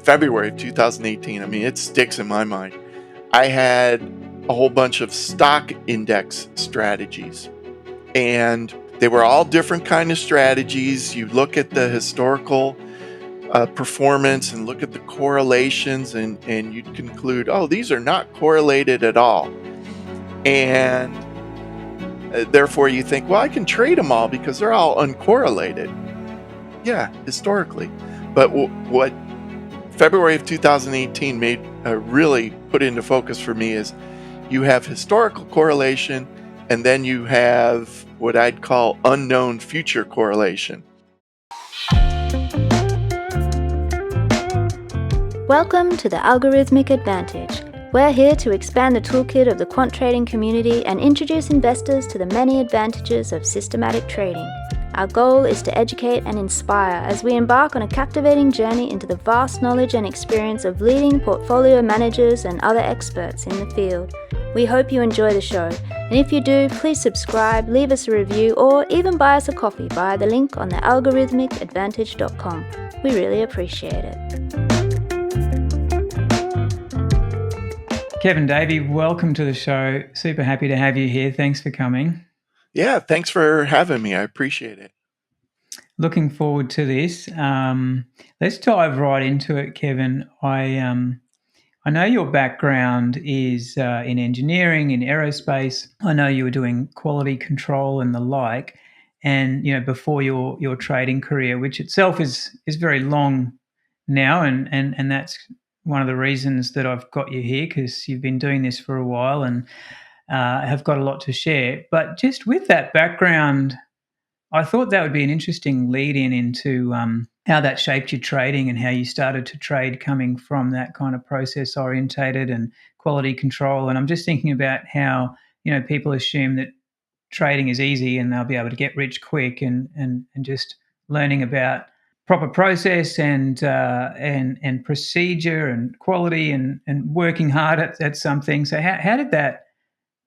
February of 2018. I mean, it sticks in my mind. I had a whole bunch of stock index strategies, and they were all different kind of strategies. You look at the historical performance and look at the correlations, and you'd conclude, oh, these are not correlated at all. And therefore you think, well, I can trade them all because they're all uncorrelated. Yeah, historically. But what February of 2018 made really put into focus for me is you have historical correlation, and then you have what I'd call unknown future correlation. Welcome to the Algorithmic Advantage. We're here to expand the toolkit of the quant trading community and introduce investors to the many advantages of systematic trading. Our goal is to educate and inspire as we embark on a captivating journey into the vast knowledge and experience of leading portfolio managers and other experts in the field. We hope you enjoy the show, and if you do, please subscribe, leave us a review, or even buy us a coffee via the link on the algorithmicadvantage.com. We really appreciate it. Kevin, Davey, welcome to the show. Super happy to have you here. Thanks for coming. Yeah, thanks for having me. I appreciate it. Looking forward to this. Let's dive right into it, Kevin. I know your background is in engineering, in aerospace. I know you were doing quality control and the like, and before your trading career, which itself is very long now, and that's one of the reasons that I've got you here, because you've been doing this for a while and have got a lot to share. But just with that background, I thought that would be an interesting lead-in into how that shaped your trading and how you started to trade coming from that kind of process-orientated and quality control. And I'm just thinking about how people assume that trading is easy and they'll be able to get rich quick, and just learning about proper process and procedure and quality and working hard at something. So how did that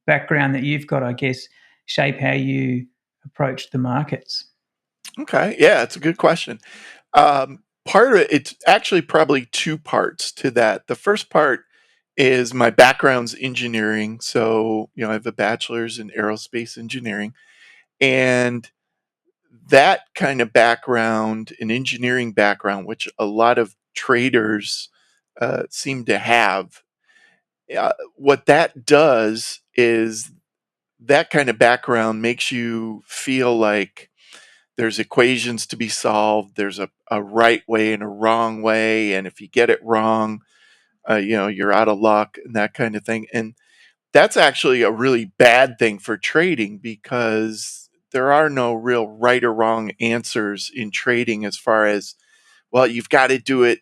background that you've got, I guess, shape how you approach the markets? Okay, yeah, it's a good question. Part of it, it's actually probably two parts to that. The first part is my background's engineering. So, I have a bachelor's in aerospace engineering, and that kind of background, an engineering background, which a lot of traders seem to have. What that does is that kind of background makes you feel like there's equations to be solved. There's a right way and a wrong way. And if you get it wrong, you're out of luck and that kind of thing. And that's actually a really bad thing for trading, because there are no real right or wrong answers in trading, as far as, well, you've got to do it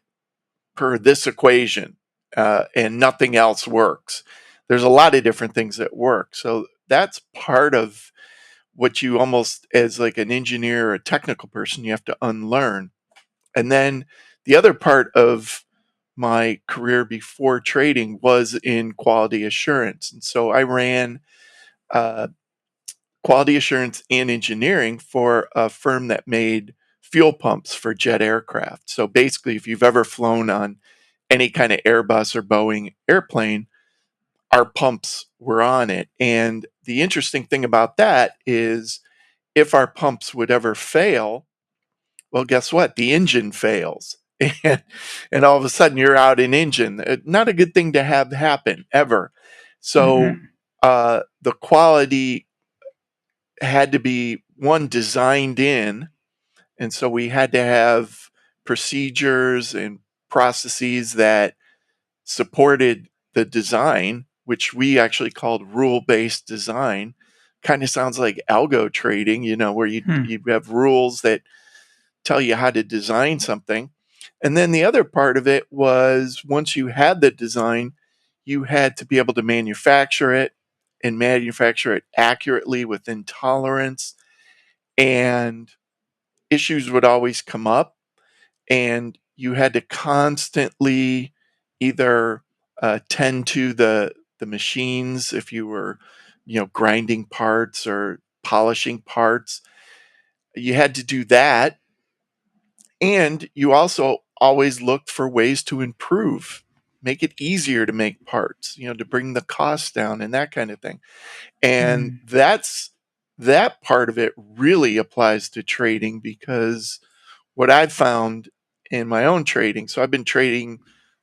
per this equation and nothing else works. There's a lot of different things that work. So that's part of what you almost, as like an engineer or a technical person, you have to unlearn. And then the other part of my career before trading was in quality assurance. And so I ran quality assurance and engineering for a firm that made fuel pumps for jet aircraft. So basically, if you've ever flown on any kind of Airbus or Boeing airplane, our pumps were on it. And the interesting thing about that is, if our pumps would ever fail, well, guess what? The engine fails. And all of a sudden you're out an engine. Not a good thing to have happen ever. So the quality had to be, one, designed in. And so we had to have procedures and processes that supported the design, which we actually called rule-based design. Kind of sounds like algo trading, where you have rules that tell you how to design something. And then the other part of it was, once you had the design, you had to be able to manufacture it, and manufacture it accurately within tolerance. And issues would always come up, and you had to constantly either tend to the machines if you were, grinding parts or polishing parts. You had to do that, and you also always looked for ways to improve, make it easier to make parts, to bring the cost down and that kind of thing. And Mm. that part of it really applies to trading, because what I've found in my own trading, so I've been trading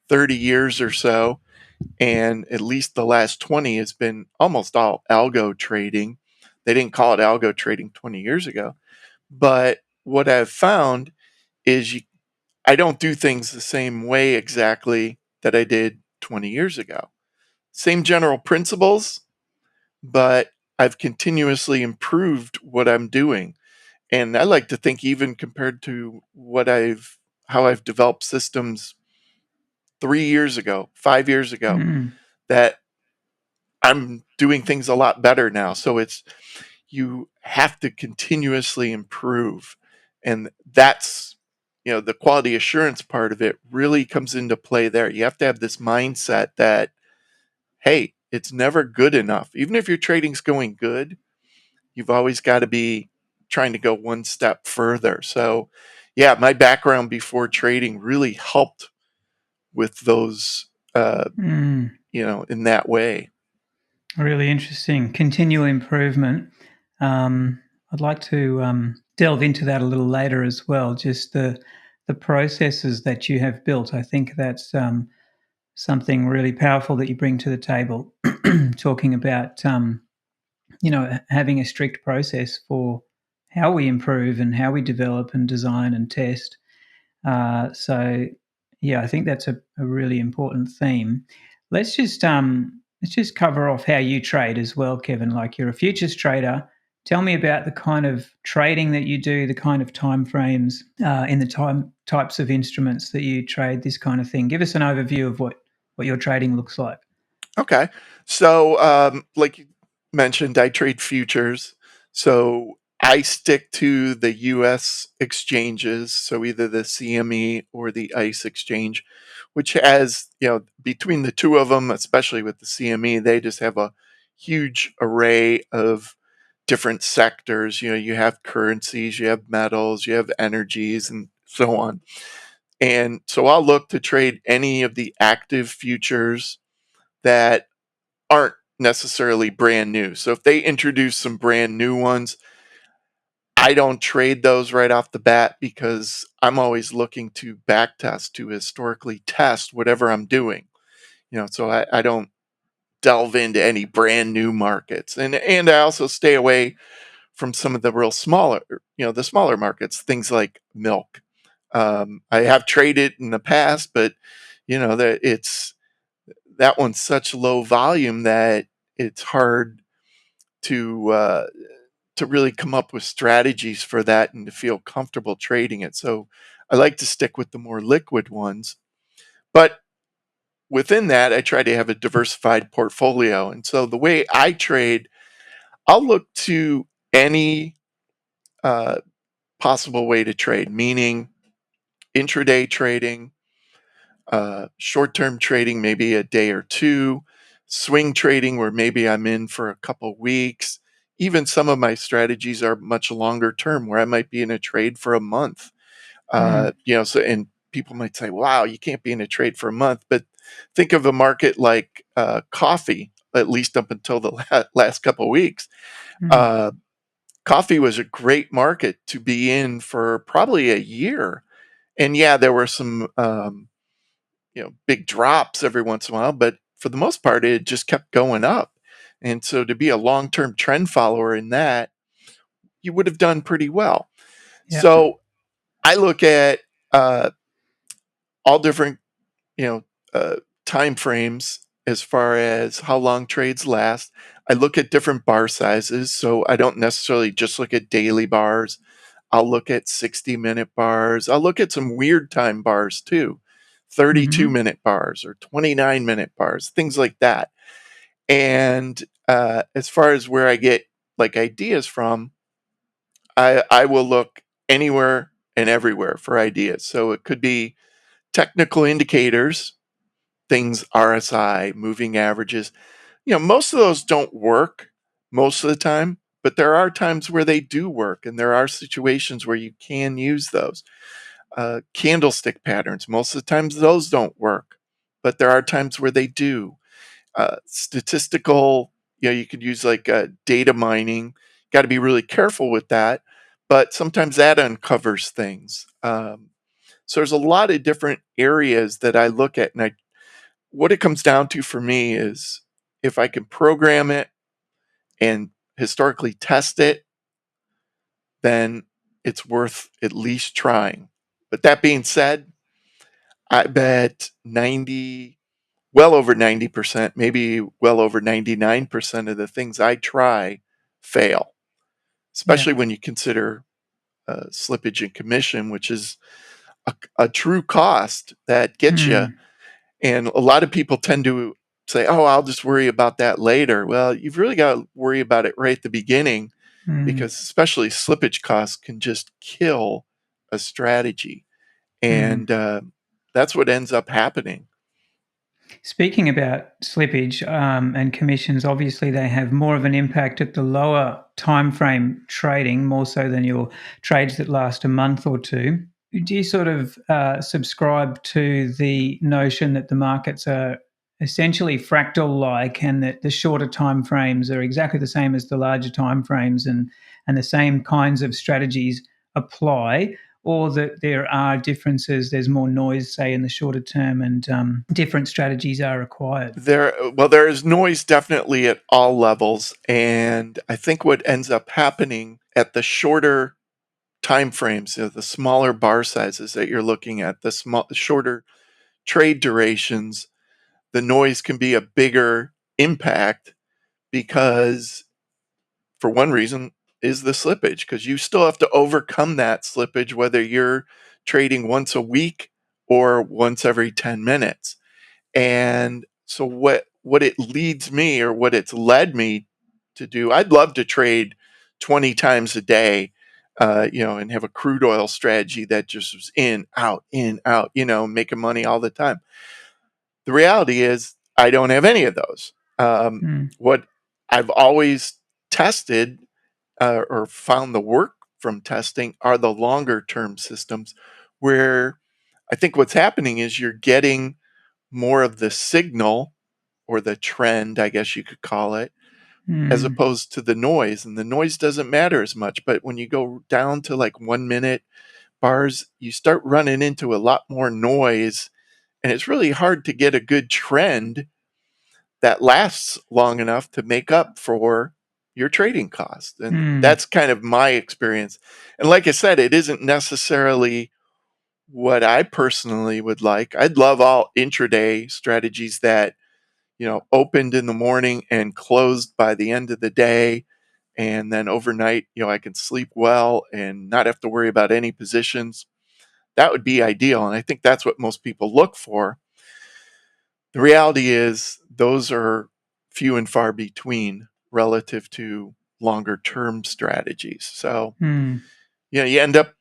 30 years or so, and at least the last 20 has been almost all algo trading. They didn't call it algo trading 20 years ago. But what I've found is I don't do things the same way exactly that I did 20 years ago. Same general principles, but I've continuously improved what I'm doing. And I like to think, even compared to how I've developed systems 3 years ago, 5 years ago, Mm. that I'm doing things a lot better now. So you have to continuously improve. And that's, the quality assurance part of it really comes into play there. You have to have this mindset that, hey, it's never good enough. Even if your trading's going good, you've always got to be trying to go one step further. So, yeah, my background before trading really helped with those, Mm. in that way. Really interesting. Continual improvement. I'd like to delve into that a little later as well. Just the processes that you have built. I think that's something really powerful that you bring to the table. Talking about having a strict process for how we improve and how we develop and design and test. So, yeah, I think that's a really important theme. Let's just cover off how you trade as well, Kevin. Like, you're a futures trader. Tell me about the kind of trading that you do, the kind of time frames in the types of instruments that you trade, this kind of thing. Give us an overview of what your trading looks like. Okay. So, like you mentioned, I trade futures. So I stick to the US exchanges. So either the CME or the ICE exchange, which has, between the two of them, especially with the CME, they just have a huge array of different sectors. You have currencies, you have metals, you have energies, and so on. And so I'll look to trade any of the active futures that aren't necessarily brand new. So if they introduce some brand new ones, I don't trade those right off the bat, because I'm always looking to back test, to historically test whatever I'm doing. So I don't delve into any brand new markets. And I also stay away from some of the real smaller, the smaller markets, things like milk. I have traded in the past, but that one's such low volume that it's hard to uh, to really come up with strategies for that and to feel comfortable trading it. So I like to stick with the more liquid ones. But within that, I try to have a diversified portfolio. And so the way I trade, I'll look to any uh, possible way to trade, meaning intraday trading, short term trading, maybe a day or two, swing trading, where maybe I'm in for a couple weeks. Even some of my strategies are much longer term, where I might be in a trade for a month. Mm. So, and people might say, wow, you can't be in a trade for a month. But think of a market like coffee, at least up until the last couple weeks. Mm. Uh, Coffee was a great market to be in for probably a year. And yeah, there were some big drops every once in a while, but for the most part, it just kept going up. And so to be a long term trend follower in that, you would have done pretty well. Yeah. So I look at uh, all different, you know, time frames as far as how long trades last. I look at different bar sizes. So I don't necessarily just look at daily bars. I'll look at 60-minute bars. I'll look at some weird time bars too, 32 Mm-hmm. minute bars or 29-minute bars, things like that. And as far as where I get like ideas from, I will look anywhere and everywhere for ideas. So it could be technical indicators, things RSI, moving averages. Most of those don't work most of the time, but there are times where they do work, and there are situations where you can use those. candlestick patterns. Most of the times those don't work, but there are times where they do. Statistical, you could use like data mining. Got to be really careful with that, but sometimes that uncovers things. So there's a lot of different areas that I look at, and what it comes down to for me is if I can program it and historically test it, then it's worth at least trying. But that being said, I bet well over 90%, maybe well over 99% of the things I try fail, Yeah. especially when you consider slippage and commission, which is a true cost that gets you. Mm. And a lot of people tend to say, oh, I'll just worry about that later. Well, you've really got to worry about it right at the beginning, Mm. because especially slippage costs can just kill a strategy. Mm. And that's what ends up happening. Speaking about slippage and commissions, obviously they have more of an impact at the lower time frame trading, more so than your trades that last a month or two. Do you sort of subscribe to the notion that the markets are essentially fractal-like, and that the shorter time frames are exactly the same as the larger time frames, and the same kinds of strategies apply? Or that there are differences, there's more noise, say, in the shorter term, and different strategies are required? There is noise definitely at all levels, and I think what ends up happening at the shorter time frames, the smaller bar sizes that you're looking at, shorter trade durations, the noise can be a bigger impact because, for one reason, is the slippage, because you still have to overcome that slippage whether you're trading once a week or once every 10 minutes. And so what it leads me, or what it's led me to do, I'd love to trade 20 times a day, and have a crude oil strategy that just was in, out, making money all the time. The reality is I don't have any of those. Mm. What I've always tested, or found the work from testing, are the longer term systems, where I think what's happening is you're getting more of the signal, or the trend, I guess you could call it, as Mm. opposed to the noise. And the noise doesn't matter as much. But when you go down to like 1 minute bars, you start running into a lot more noise. And it's really hard to get a good trend that lasts long enough to make up for your trading costs. And Mm. that's kind of my experience. And like I said, it isn't necessarily what I personally would like. I'd love all intraday strategies that, opened in the morning and closed by the end of the day. And then overnight, I can sleep well and not have to worry about any positions. That would be ideal. And I think that's what most people look for. The reality is, those are few and far between relative to longer term strategies. So, Mm. you end up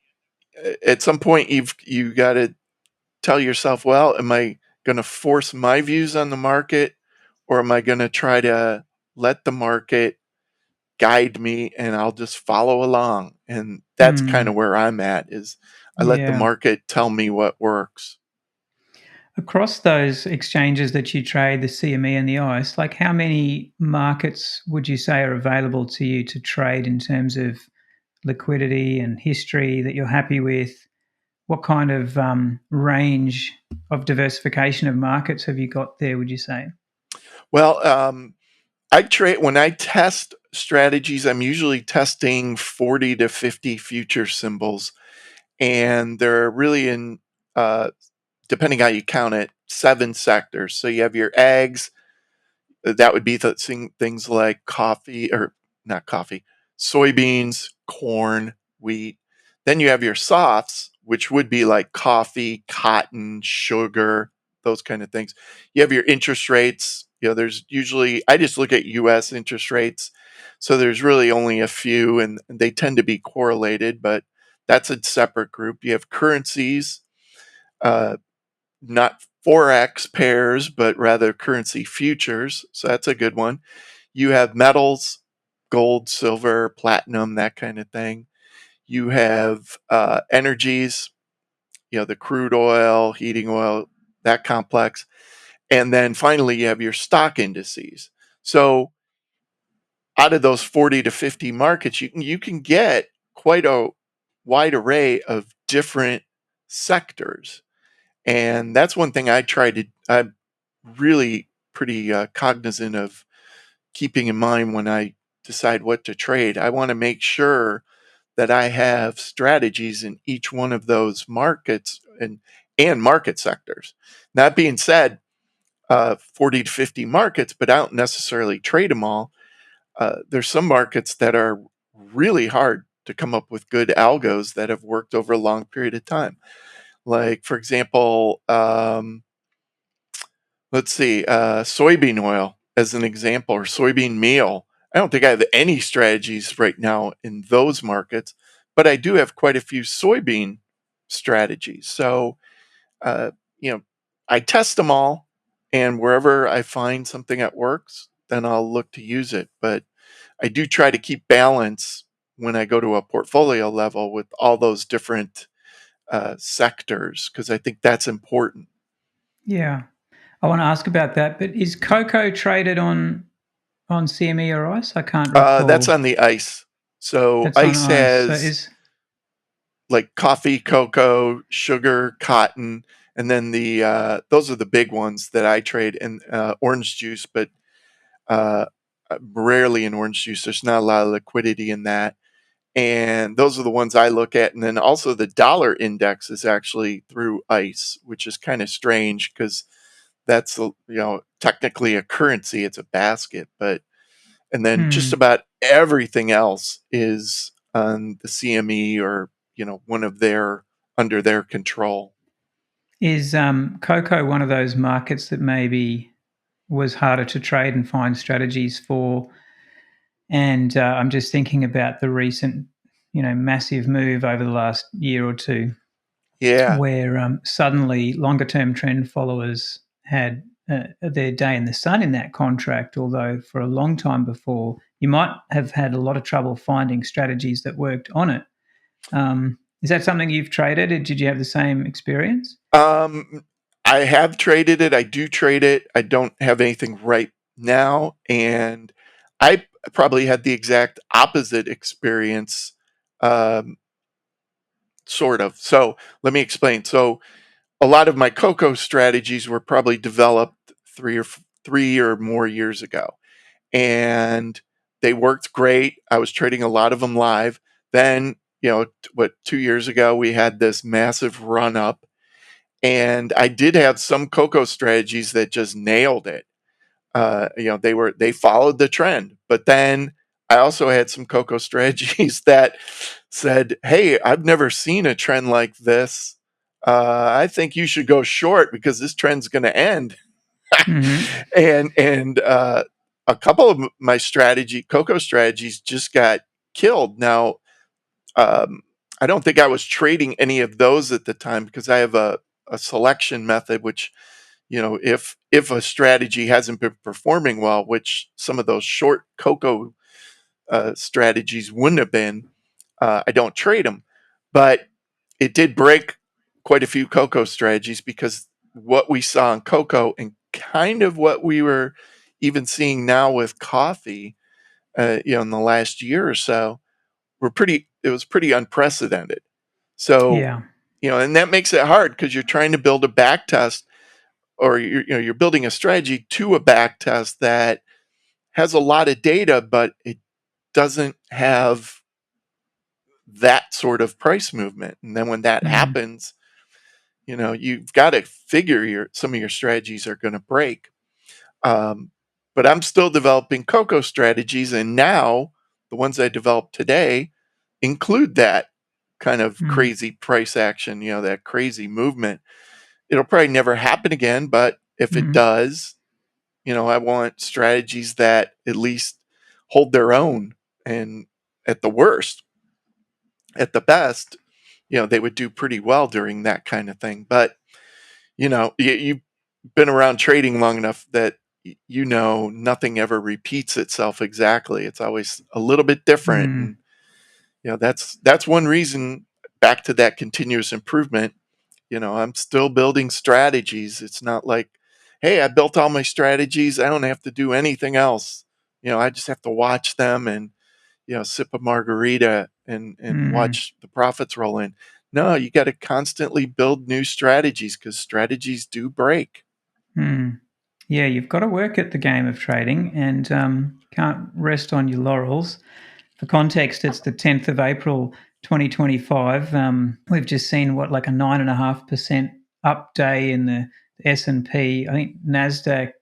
at some point, you got to tell yourself, well, am I going to force my views on the market, or am I going to try to let the market guide me and I'll just follow along? And that's kind of Mm. where I'm at, is I let the Yeah. market tell me what works. Across those exchanges that you trade, the CME and the ICE, like how many markets would you say are available to you to trade in terms of liquidity and history that you're happy with? What kind of range of diversification of markets have you got there, would you say? Well, I trade when I test strategies, I'm usually testing 40 to 50 future symbols, and they're really in, depending how you count it, 7 sectors. So you have your ags, that would be things like coffee, or not coffee, soybeans, corn, wheat. Then you have your softs, which would be like coffee, cotton, sugar, those kind of things. You have your interest rates. There's usually, I just look at US interest rates. So there's really only a few, and they tend to be correlated, but that's a separate group. You have currencies, uh, not forex pairs, but rather currency futures. So that's a good one. You have metals, gold, silver, platinum, that kind of thing. You have energies, the crude oil, heating oil, that complex. And then finally, you have your stock indices. So out of those 40 to 50 markets, you can get quite a wide array of different sectors. And that's one thing I'm really pretty cognizant of keeping in mind when I decide what to trade. I want to make sure that I have strategies in each one of those markets and market sectors. That being said, 40 to 50 markets, but I don't necessarily trade them all. There's some markets that are really hard to come up with good algos that have worked over a long period of time. Like, for example, let's see, soybean oil as an example, or soybean meal. I don't think I have any strategies right now in those markets, but I do have quite a few soybean strategies. So, uh, you know, I test them all, and wherever I find something that works, then I'll look to use it. But I do try to keep balance when I go to a portfolio level with all those different sectors, because I think that's important. Yeah. I want to ask about that, but is cocoa traded on CME or ICE? I can't That's recall. on the ice. So That's on ice ICE. So has is like coffee, cocoa, sugar, cotton, and then the those are the big ones that I trade, and orange juice, but uh, rarely in orange juice. There's not a lot of liquidity in that, and those are the ones I look at. And then also the dollar index is actually through ice, which is kind of strange because that's technically a currency. It's a basket, but and then just hmm, about everything else is on the CME or one of their under their control. is cocoa one of those markets that maybe was harder to trade and find strategies for? And I'm just thinking about the recent, massive move over the last year or two, Yeah. where suddenly longer term trend followers had their day in the sun in that contract, although for a long time before, you might have had a lot of trouble finding strategies that worked on it. Is that something you've traded? Did you have the same experience? Um, I have traded it. I do trade it. I don't have anything right now, and I probably had the exact opposite experience, um, sort of. So let me explain. So a lot of my cocoa strategies were probably developed 3 or more years ago, and they worked great. I was trading a lot of them live. Then, 2 years ago, we had this massive run up, and I did have some cocoa strategies that just nailed it. They followed the trend, but then I also had some cocoa strategies that said, "Hey, I've never seen a trend like this. I think you should go short because this trend's going to end." Hmm. And a couple of my cocoa strategies, just got killed. Now, um, I don't think I was trading any of those at the time because I have a selection method, which if a strategy hasn't been performing well, which some of those short cocoa strategies wouldn't have been, I don't trade them. But it did break quite a few cocoa strategies because what we saw in cocoa and kind of what we were even seeing now with coffee, in the last year or so, it was pretty unprecedented. So, Yeah. and that makes it hard because you're trying to build a back test, or you're building a strategy to a back test that has a lot of data, but it doesn't have that sort of price movement. And then when that Mm. happens, you've got to figure some of your strategies are going to break. Um, but I'm still developing cocoa strategies, and now the ones I developed today include that kind of Mm. crazy price action, that crazy movement. It'll probably never happen again, but if it Mm. does, I want strategies that at least hold their own, and at the worst, at the best, they would do pretty well during that kind of thing. But you've been around trading long enough that nothing ever repeats itself exactly. It's always a little bit different, Mm. and that's one reason. Back to that continuous improvement. I'm still building strategies. It's not like, hey, I built all my strategies. I don't have to do anything else. I just have to watch them and, sip a margarita and Mm, watch the profits roll in. No, you got to constantly build new strategies because strategies do break. mm. Yeah, you've got to work at the game of trading and can't rest on your laurels. For context, it's the 10th of April 2025. We've just seen like a 9.5% up day in the S&P. I think NASDAQ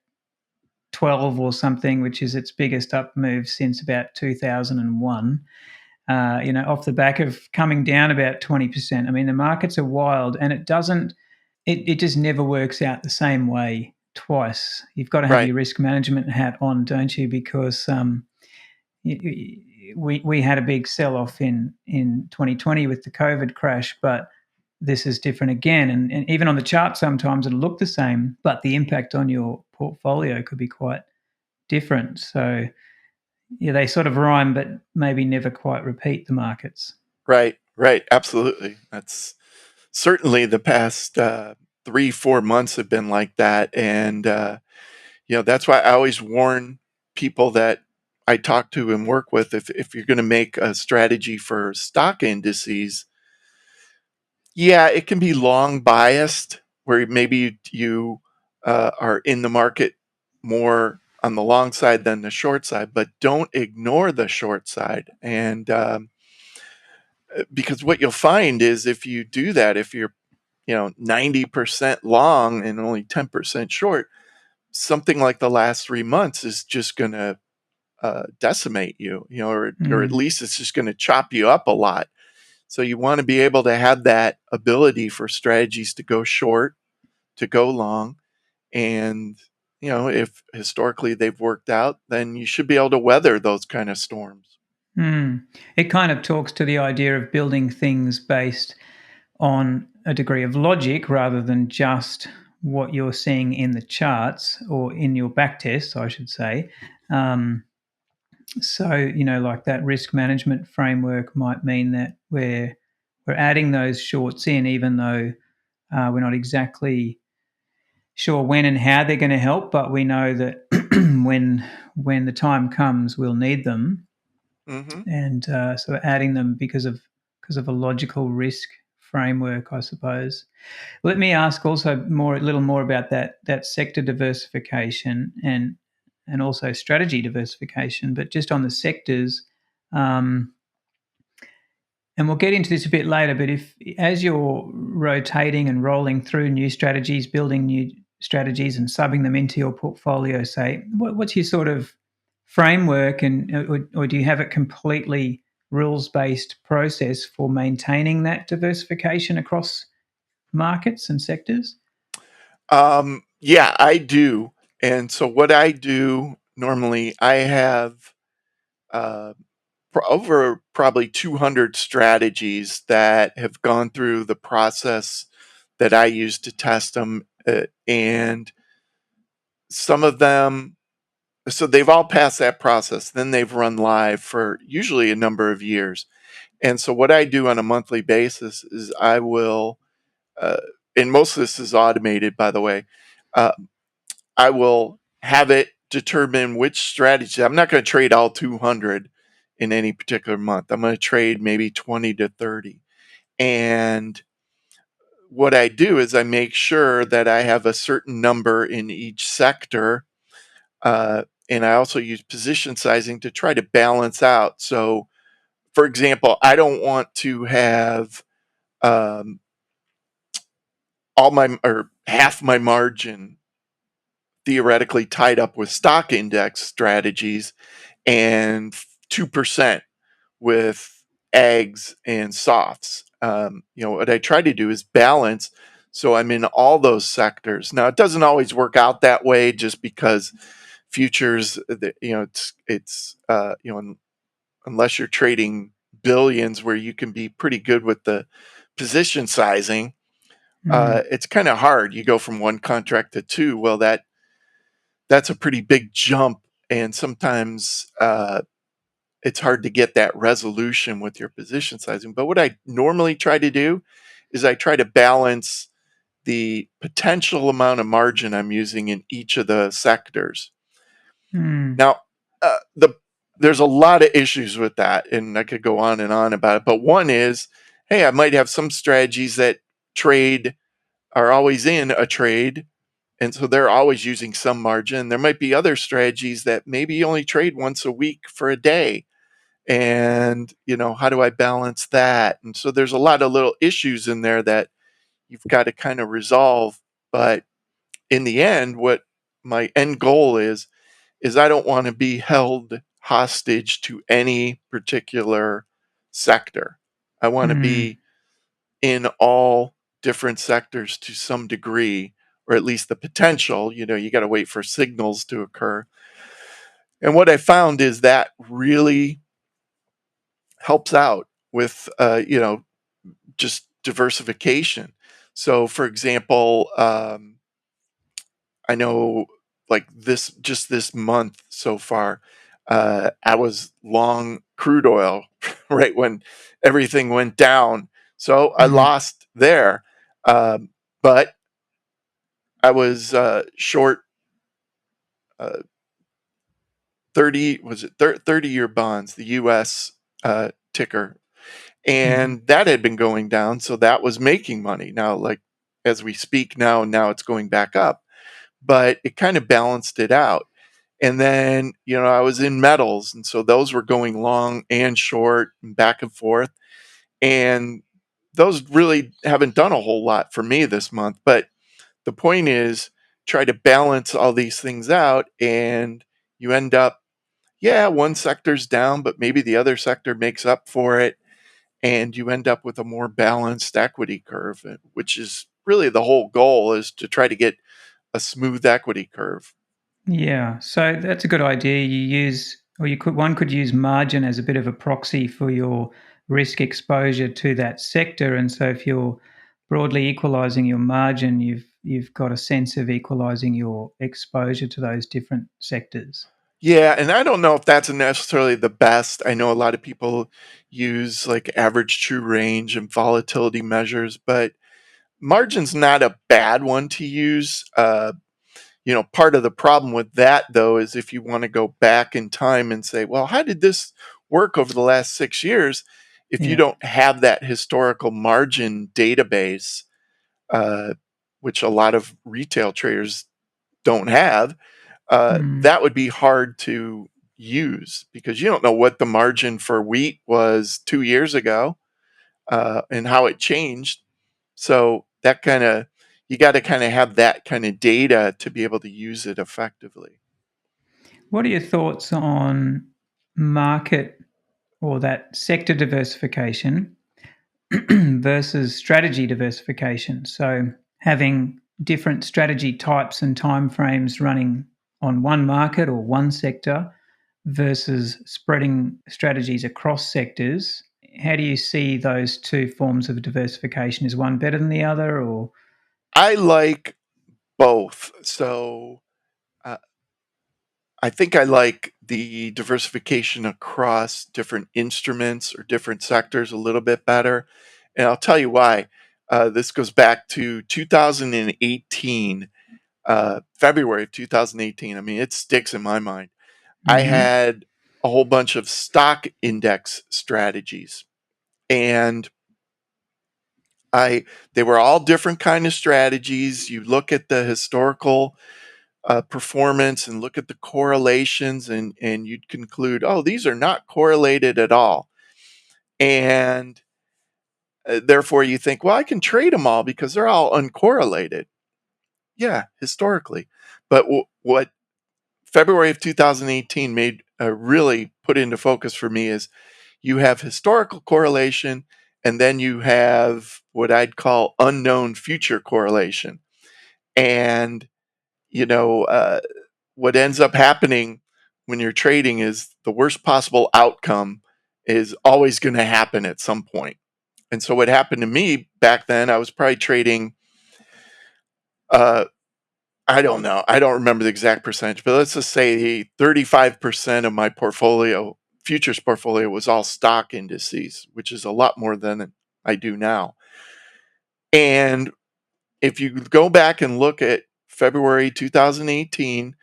12 or something, which is its biggest up move since about 2001. Off the back of coming down about 20%. I mean, the markets are wild, and it just never works out the same way twice. You've got to have Right. your risk management hat on, don't you? Because we had a big sell off in 2020 with the COVID crash, but this is different again. And even on the chart, sometimes it'll look the same, but the impact on your portfolio could be quite different. So yeah, they sort of rhyme, but maybe never quite repeat the markets. Right. Right. Absolutely. That's certainly the past 3, 4 months have been like that. And, that's why I always warn people that I talk to and work with, if you're going to make a strategy for stock indices, yeah, it can be long biased, where maybe you are in the market more on the long side than the short side, but don't ignore the short side. And because what you'll find is, if you do that, if you're 90% long and only 10% short, something like the last 3 months is just going to decimate you, or at Mm, least it's just going to chop you up a lot. So you want to be able to have that ability for strategies to go short, to go long. And, if historically they've worked out, then you should be able to weather those kind of storms. mm. It kind of talks to the idea of building things based on a degree of logic rather than just what you're seeing in the charts or in your back test, I should say. Um, like that risk management framework might mean that we're adding those shorts in, even though we're not exactly sure when and how they're going to help, but we know that when the time comes, we'll need them, Hmm. and so adding them because of a logical risk framework, I suppose. Let me ask also a little more about that sector diversification and also strategy diversification, but just on the sectors. Um, and we'll get into this a bit later, but if as you're rotating and rolling through new strategies, building new strategies and subbing them into your portfolio, say, what's your sort of framework, and or do you have a completely rules-based process for maintaining that diversification across markets and sectors? Yeah, I do. And so what I do normally, I have uh, over probably 200 strategies that have gone through the process that I use to test them. And some of them, so they've all passed that process. Then they've run live for usually a number of years. And so what I do on a monthly basis is I will, uh, and most of this is automated, by the way. Uh, I will have it determine which strategy. I'm not going to trade all 200 in any particular month. I'm going to trade maybe 20 to 30. And what I do is I make sure that I have a certain number in each sector. And I also use position sizing to try to balance out. So, for example, I don't want to have um, all my or half my margin theoretically tied up with stock index strategies and 2% with eggs and softs. What I try to do is balance, so I'm in all those sectors. Now, it doesn't always work out that way, just because futures, unless you're trading billions where you can be pretty good with the position sizing, Mm, it's kind of hard. You go from one contract to two. Well, that's a pretty big jump, and sometimes it's hard to get that resolution with your position sizing. But what I normally try to do is I try to balance. the potential amount of margin I'm using in each of the sectors. Mm. Now, there's a lot of issues with that, and I could go on and on about it. But one is, hey, I might have some strategies that trade are always in a trade, and so they're always using some margin. There might be other strategies that maybe you only trade once a week for a day. And, how do I balance that? And so there's a lot of little issues in there that you've got to kind of resolve. But in the end, what my end goal is I don't want to be held hostage to any particular sector. I want to Mm. be in all different sectors to some degree, or at least the potential. You got to wait for signals to occur. And what I found is that really helps out with, just diversification. So, for example, I know like this month so far, I was long crude oil right when everything went down. So I Mm. lost there. Um, but I was short uh, 30, was it 30-year bonds, the US ticker. Mm. And that had been going down. So that was making money. Now, like as we speak now it's going back up, but it kind of balanced it out. And then, I was in metals. And so those were going long and short and back and forth. And those really haven't done a whole lot for me this month. But the point is, try to balance all these things out. And you end up, yeah, one sector's down, but maybe the other sector makes up for it. And you end up with a more balanced equity curve, which is really the whole goal, is to try to get a smooth equity curve. Yeah, so that's a good idea. You use, or one could use margin as a bit of a proxy for your risk exposure to that sector. And so, if you're broadly equalizing your margin, you've got a sense of equalizing your exposure to those different sectors. Yeah, and I don't know if that's necessarily the best. I know a lot of people use like average true range and volatility measures, but margin's not a bad one to use. Part of the problem with that though is if you want to go back in time and say, well, how did this work over the last 6 years? If you Yeah. don't have that historical margin database, uh, which a lot of retail traders don't have, Mm. that would be hard to use because you don't know what the margin for wheat was 2 years ago, and how it changed. So that kind of, you got to kind of have that kind of data to be able to use it effectively. What are your thoughts on market or that sector diversification versus strategy diversification? So, having different strategy types and timeframes running on one market or one sector versus spreading strategies across sectors. How do you see those two forms of diversification? Is one better than the other, or? I like both. So uh, I think I like the diversification across different instruments or different sectors a little bit better. And I'll tell you why. This goes back to 2018, February of 2018. I mean, it sticks in my mind. I Mm-hmm. had a whole bunch of stock index strategies, and I they were all different kind of strategies. You look at the historical performance and look at the correlations, and you'd conclude, oh, these are not correlated at all. And therefore, you think, well, I can trade them all because they're all uncorrelated. Yeah, historically. But what February of 2018 made really put into focus for me is you have historical correlation, and then you have what I'd call unknown future correlation. And, you know, uh, what ends up happening when you're trading is the worst possible outcome is always going to happen at some point. And so what happened to me back then, I was probably trading, uh, I don't know, I don't remember the exact percentage, but let's just say 35% of my portfolio, futures portfolio, was all stock indices, which is a lot more than I do now. And if you go back and look at February 2018,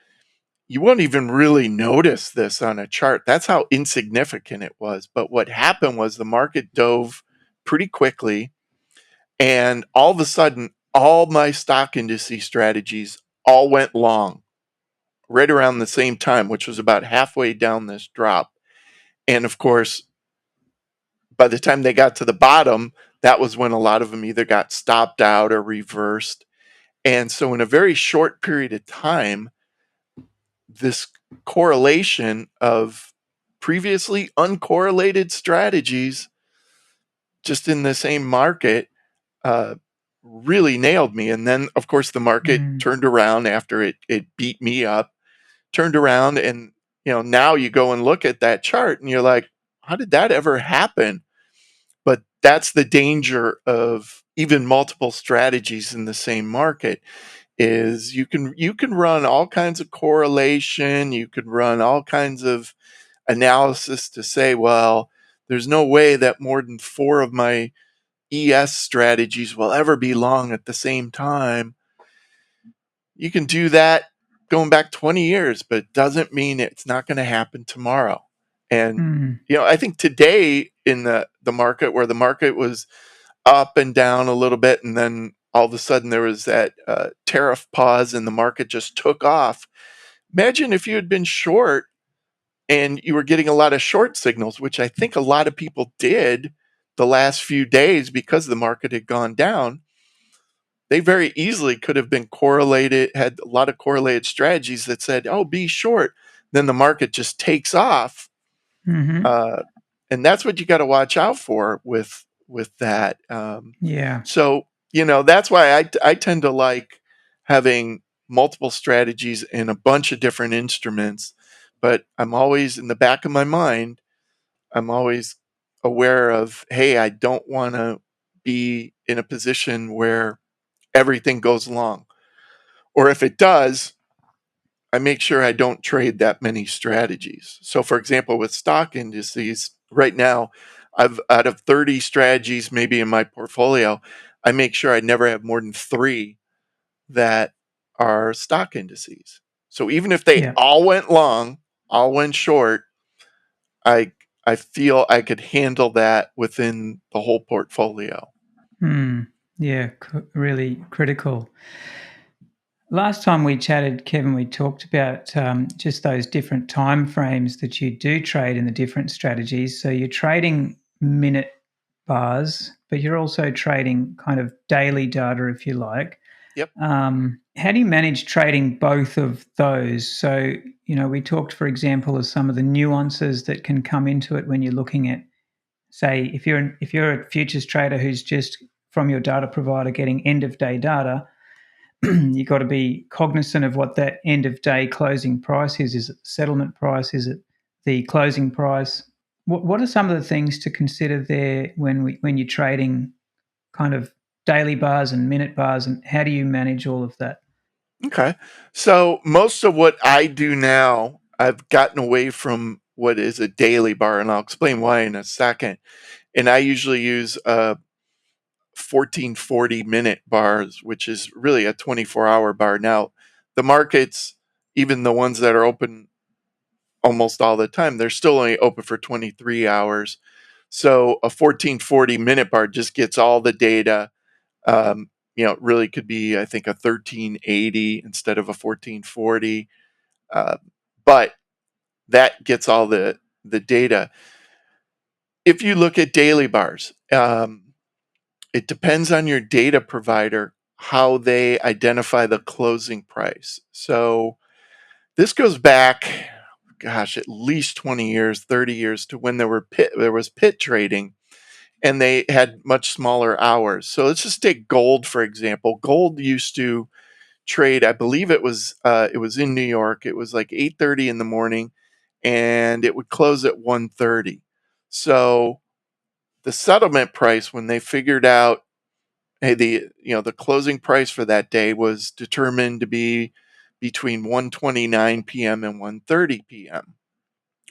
you won't even really notice this on a chart. That's how insignificant it was. But what happened was the market dove pretty quickly, and all of a sudden, all my stock indices strategies all went long right around the same time, which was about halfway down this drop. And of course, by the time they got to the bottom, that was when a lot of them either got stopped out or reversed. And so, in a very short period of time, this correlation of previously uncorrelated strategies just in the same market uh, really nailed me. And then, of course, the market turned around after it beat me up, turned around. And, now you go and look at that chart and you're like, how did that ever happen? But that's the danger of even multiple strategies in the same market is you can run all kinds of correlation, you could run all kinds of analysis to say, well, there's no way that more than 4 of my ES strategies will ever be long at the same time. You can do that going back 20 years, but it doesn't mean it's not going to happen tomorrow. And I think today in the market, where the market was up and down a little bit, and then all of a sudden there was that tariff pause and the market just took off. Imagine if you had been short and you were getting a lot of short signals, which I think a lot of people did the last few days because the market had gone down. They very easily could have been correlated, had a lot of correlated strategies that said, oh, be short. Then the market just takes off. Uh, and that's what you got to watch out for with that. Yeah. So, that's why I tend to like having multiple strategies in a bunch of different instruments, but I'm always in the back of my mind, I'm always aware of, hey, I don't want to be in a position where everything goes long. Or if it does, I make sure I don't trade that many strategies. So, for example, with stock indices, right now, I've out of 30 strategies maybe in my portfolio, I make sure I never have more than 3 that are stock indices. So even if they Yeah. all went long, all went short, I I feel I could handle that within the whole portfolio. Yeah. Really critical. Last time we chatted, Kevin, we talked about just those different time frames that you do trade in the different strategies. So you're trading minute bars, but you're also trading kind of daily data, if you like. Yep. How do you manage trading both of those? So, we talked, for example, of some of the nuances that can come into it when you're looking at, say, if you're a futures trader who's just from your data provider getting end of day data, you've got to be cognizant of what that end of day closing price is. Is it the settlement price? Is it the closing price? What are some of the things to consider there when you're trading kind of daily bars and minute bars, and how do you manage all of that? Okay. So most of what I do now, I've gotten away from what is a daily bar, and I'll explain why in a second. And I usually use 1440-minute bars, which is really a 24-hour bar. Now, the markets, even the ones that are open almost all the time, they're still only open for 23 hours. So a 1440-minute bar just gets all the data. It really could be, I think, a 1380 instead of a 1440. Uh, but that gets all the data. If you look at daily bars, it depends on your data provider how they identify the closing price. So this goes back, gosh, at least 20 years, 30 years to when there was pit trading, and they had much smaller hours. So let's just take gold for example. Gold used to trade, I believe it was in New York. It was like 8:30 in the morning, and it would close at 1:30. So the settlement price, when they figured out, hey, the closing price for that day was determined to be between 1:29 p.m. and 1:30 p.m.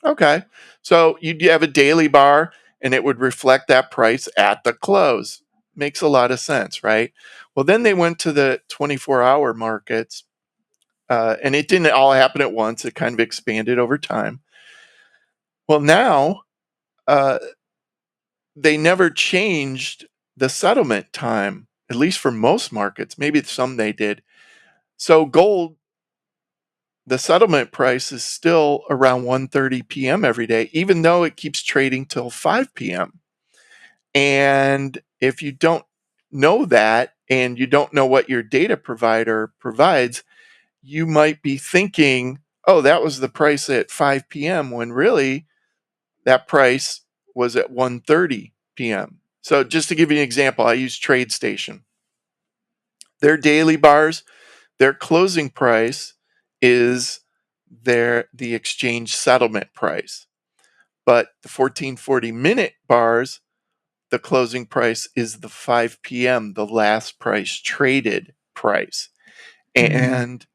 Okay, so you'd have a daily bar, and it would reflect that price at the close. makes a lot of sense, right? Well, then they went to the 24-hour markets, and it didn't all happen at once. It kind of expanded over time. Well, now uh, they never changed the settlement time, at least for most markets. Maybe some they did. So gold, the settlement price is still around 1:30 p.m. every day, even though it keeps trading till 5 p.m. And if you don't know that and you don't know what your data provider provides, you might be thinking, oh, that was the price at 5 p.m. when really that price was at 1:30 p.m. So just to give you an example, I use TradeStation. Their daily bars, their closing price is the exchange settlement price. But the 1440 minute bars, the closing price is the 5 p.m., the last price traded price. And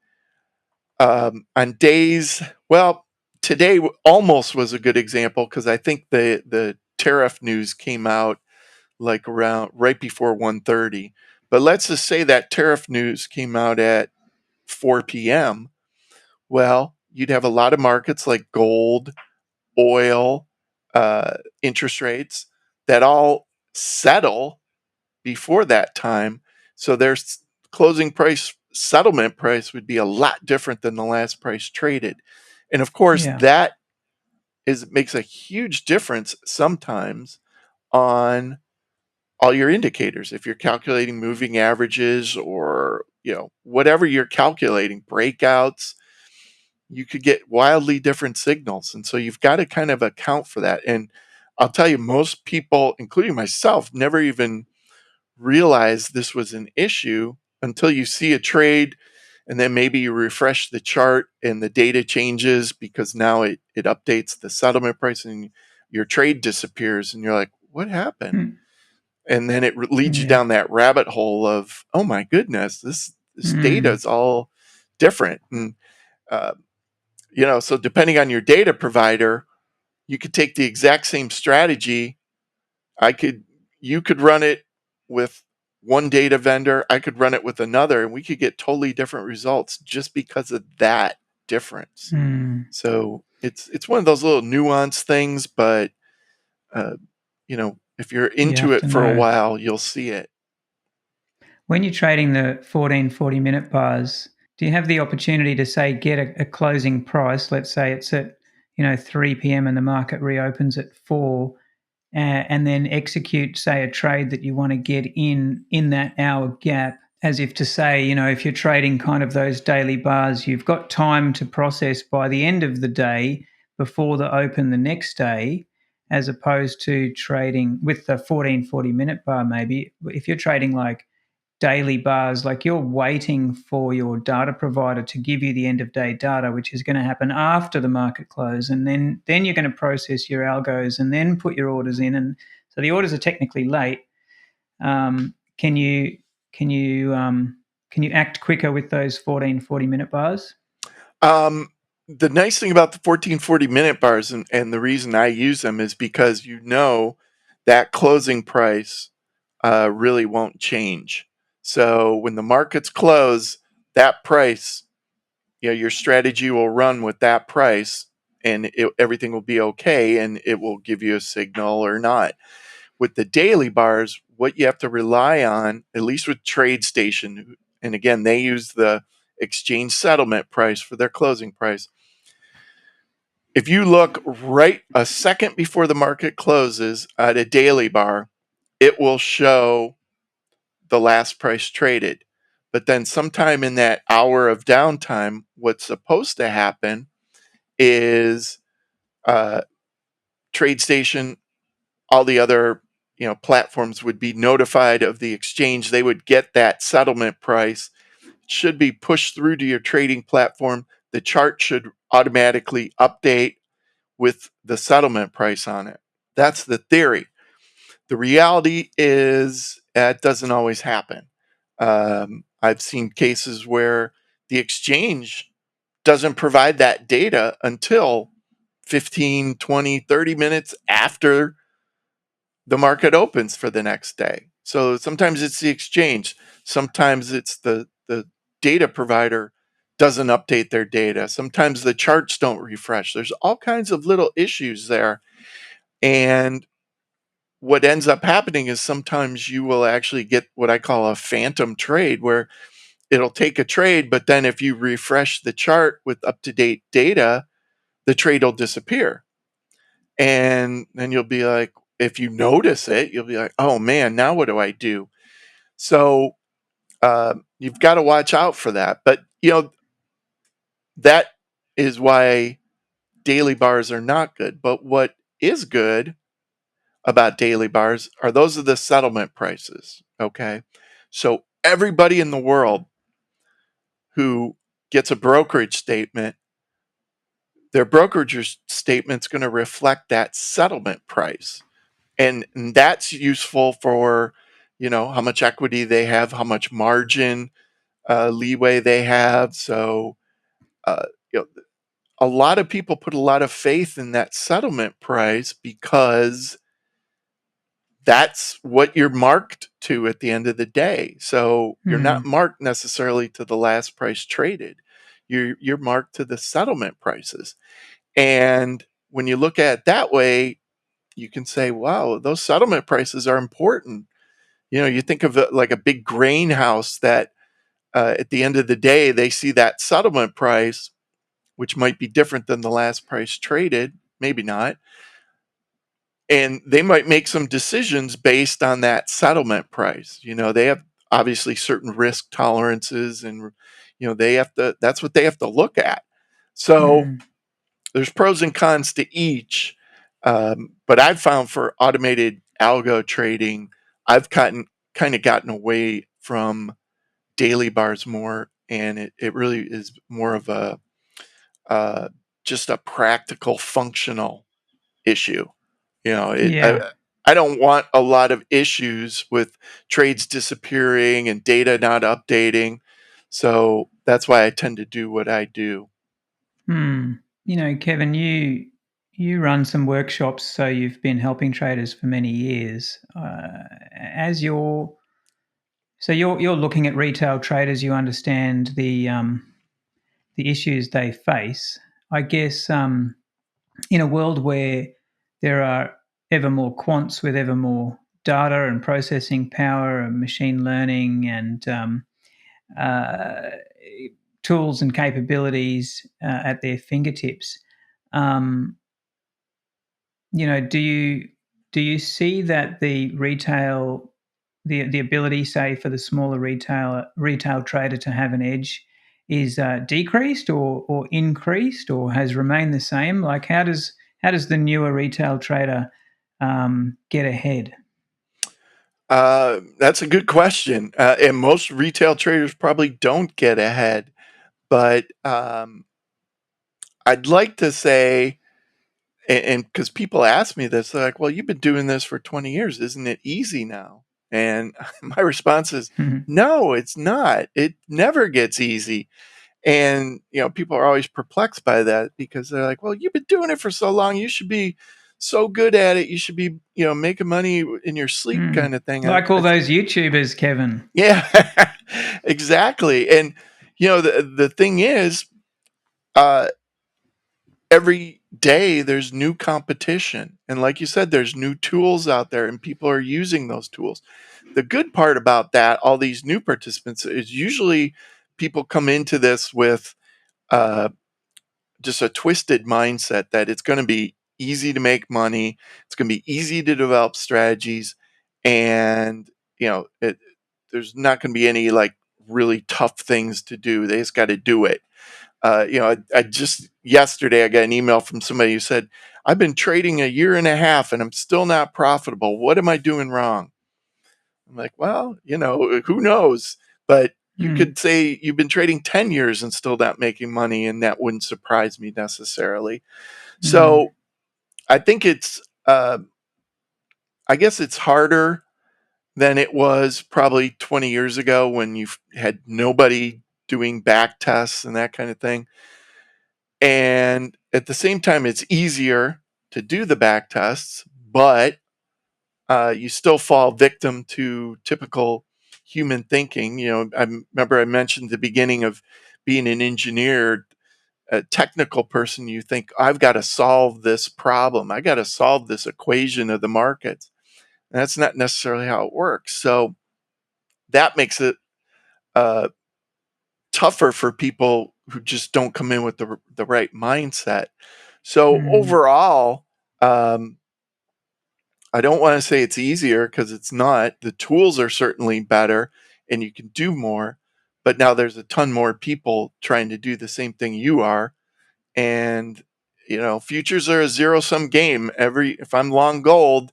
on days, well, today almost was a good example because I think the tariff news came out like around right before 1:30. But let's just say that tariff news came out at 4 p.m. Well, you'd have a lot of markets like gold, oil, interest rates that all settle before that time. So their closing price, settlement price would be a lot different than the last price traded. And of course, Yeah. that makes a huge difference sometimes on all your indicators. If you're calculating moving averages or, whatever you're calculating, breakouts, you could get wildly different signals. And so you've got to kind of account for that. And I'll tell you, most people, including myself, never even realized this was an issue until you see a trade and then maybe you refresh the chart and the data changes because now it updates the settlement price and your trade disappears and you're like, what happened? Mm. And then it leads you Yeah. down that rabbit hole of, oh my goodness, this data Mm. is all different. And uh, so depending on your data provider, you could take the exact same strategy. You could run it with one data vendor. I could run it with another, and we could get totally different results just because of that difference. Mm. So it's one of those little nuanced things, but if you're You into have it to for a know. while, you'll see it. When you're trading the 1440-minute bars, do you have the opportunity to, say, get a closing price? Let's say it's at 3 p.m. and the market reopens at 4, and then execute, say, a trade that you want to get in that hour gap, as if to say, if you're trading kind of those daily bars, you've got time to process by the end of the day before the open the next day, as opposed to trading with the 1440-minute bar. Maybe if you're trading like daily bars, like you're waiting for your data provider to give you the end of day data, which is going to happen after the market close, and then you're going to process your algos and then put your orders in, and so the orders are technically late. Can you can you can you act quicker with those 1440-minute bars? The nice thing about the 1440-minute bars and the reason I use them is because that closing price really won't change. So when the markets close, that price, your strategy will run with that price and everything will be okay and it will give you a signal or not. With the daily bars, what you have to rely on, at least with TradeStation, and again, they use the exchange settlement price for their closing price. If you look right a second before the market closes at a daily bar, it will show the last price traded. But then sometime in that hour of downtime, what's supposed to happen is TradeStation, all the other platforms would be notified of the exchange. They would get that settlement price. It should be pushed through to your trading platform. The chart should automatically update with the settlement price on it. That's the theory. The reality is that doesn't always happen. I've seen cases where the exchange doesn't provide that data until 15, 20, 30 minutes after the market opens for the next day. So sometimes it's the exchange. Sometimes it's the data provider doesn't update their data. Sometimes the charts don't refresh. There's all kinds of little issues there. And what ends up happening is sometimes you will actually get what I call a phantom trade, where it'll take a trade, but then if you refresh the chart with up-to-date data, the trade will disappear. And then you'll be like, if you notice it, you'll be like, oh man, now what do I do? So you've got to watch out for that. But that is why daily bars are not good. But what is good about daily bars are those are the settlement prices. Okay. So everybody in the world who gets a brokerage statement, their brokerage statement's going to reflect that settlement price. And that's useful for, how much equity they have, how much margin leeway they have. So, uh, you know, a lot of people put a lot of faith in that settlement price because that's what you're marked to at the end of the day. So you're not marked necessarily to the last price traded. You're marked to the settlement prices. And when you look at it that way, you can say, wow, those settlement prices are important. You think of it like a big grain house that at the end of the day, they see that settlement price, which might be different than the last price traded, maybe not. And they might make some decisions based on that settlement price. They have obviously certain risk tolerances, and that's what they have to look at. So there's pros and cons to each. But I've found for automated algo trading, I've kind of gotten away from daily bars more, and it really is more of a uh, just a practical, functional issue. Yeah. I don't want a lot of issues with trades disappearing and data not updating. So that's why I tend to do what I do. Kevin, you run some workshops, so you've been helping traders for many years. As you're looking at retail traders, you understand the issues they face. I guess in a world where there are ever more quants with ever more data and processing power and machine learning and uh, tools and capabilities at their fingertips. Um, do you see that the ability, say, for the smaller retail trader to have an edge is decreased or increased or has remained the same? Like how does the newer retail trader get ahead? That's a good question. And most retail traders probably don't get ahead. But I'd like to say, and because people ask me this, they're like, well, you've been doing this for 20 years. Isn't it easy now? And my response is, no, it's not. It never gets easy. And, people are always perplexed by that because they're like, well, you've been doing it for so long. You should be so good at it. You should be, making money in your sleep kind of thing. Like all those YouTubers, Kevin. Yeah, exactly. And, the thing is, uh, every day there's new competition. And like you said, there's new tools out there and people are using those tools. The good part about that, all these new participants, is usually people come into this with uh, just a twisted mindset that it's going to be easy to make money, it's going to be easy to develop strategies, and there's not going to be any like really tough things to do. They just got to do it. I just yesterday I got an email from somebody who said, I've been trading a year and a half and I'm still not profitable. What am I doing wrong? I'm like, well, who knows? But you could say you've been trading 10 years and still not making money, and that wouldn't surprise me necessarily. So I think I guess it's harder than it was probably 20 years ago when you had nobody doing back tests and that kind of thing. And at the same time, it's easier to do the back tests, but you still fall victim to typical human thinking. I remember I mentioned at the beginning of being an engineer, a technical person. You think, I've got to solve this problem. I got to solve this equation of the markets. And that's not necessarily how it works. So that makes it uh, tougher for people who just don't come in with the right mindset. So Mm. overall, I don't want to say it's easier, because it's not. The tools are certainly better and you can do more, but now there's a ton more people trying to do the same thing you are. And, futures are a zero sum game. If I'm long gold,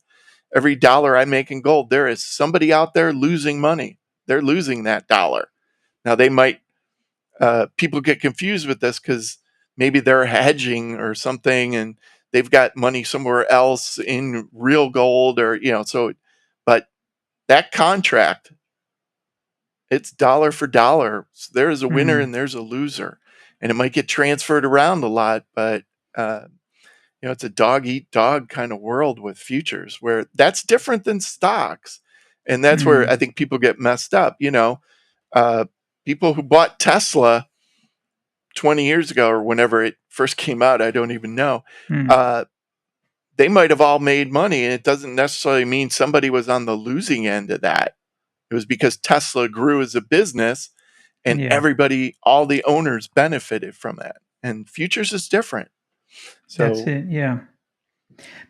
every dollar I make in gold, there is somebody out there losing money. They're losing that dollar. Now they might, people get confused with this because maybe they're hedging or something and they've got money somewhere else in real gold, or, but that contract, it's dollar for dollar. So there's a winner Mm. and there's a loser, and it might get transferred around a lot, but, it's a dog eat dog kind of world with futures, where that's different than stocks. And that's where I Mm. think people get messed up. Uh, people who bought Tesla 20 years ago or whenever it first came out, I don't even know. Mm. Uh, they might have all made money, and it doesn't necessarily mean somebody was on the losing end of that. It was because Tesla grew as a business and Yeah, everybody, all the owners benefited from that. And futures is different. that's So, it. Yeah.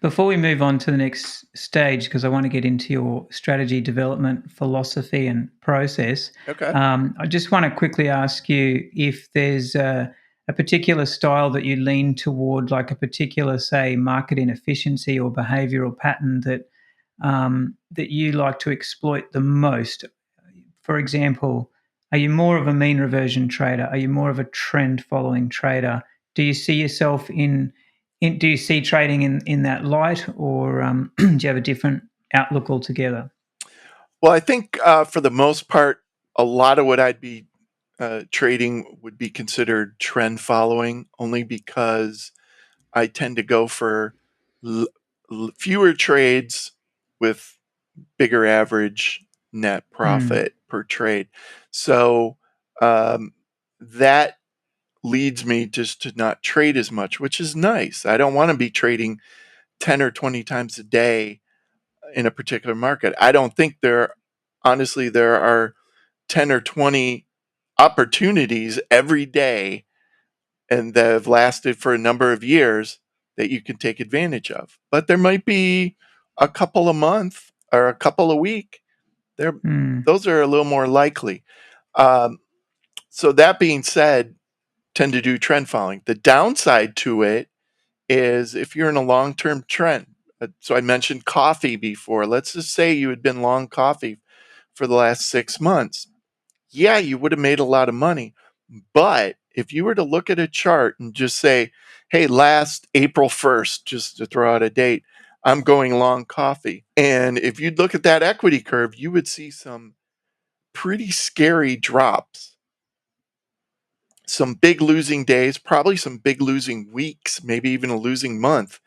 Before we move on to the next stage, because I want to get into your strategy development philosophy and process, okay. I just want to quickly ask you if there's a particular style that you lean toward, like a particular, say, market inefficiency or behavioral pattern that you like to exploit the most. For example, are you more of a mean reversion trader? Are you more of a trend following trader? Do you see yourself do you see trading in that light, or do you have a different outlook altogether? Well, I think, for the most part, a lot of what I'd be trading would be considered trend following, only because I tend to go for l- fewer trades with bigger average net Mm. profit per trade. So, that leads me just to not trade as much, which is nice. I don't want to be trading 10 or 20 times a day in a particular market. I don't think honestly, there are 10 or 20 opportunities every day and that have lasted for a number of years that you can take advantage of. But there might be a couple a month or a couple a week. There, Mm. those are a little more likely. Um, so that being said, tend to do trend following. The downside to it is if you're in a long-term trend. So I mentioned coffee before. Let's just say you had been long coffee for the last 6 months. Yeah, you would have made a lot of money. But if you were to look at a chart and just say, hey, last April 1st, just to throw out a date, I'm going long coffee. And if you'd look at that equity curve, you would see some pretty scary drops, some big losing days, probably some big losing weeks, maybe even a losing month.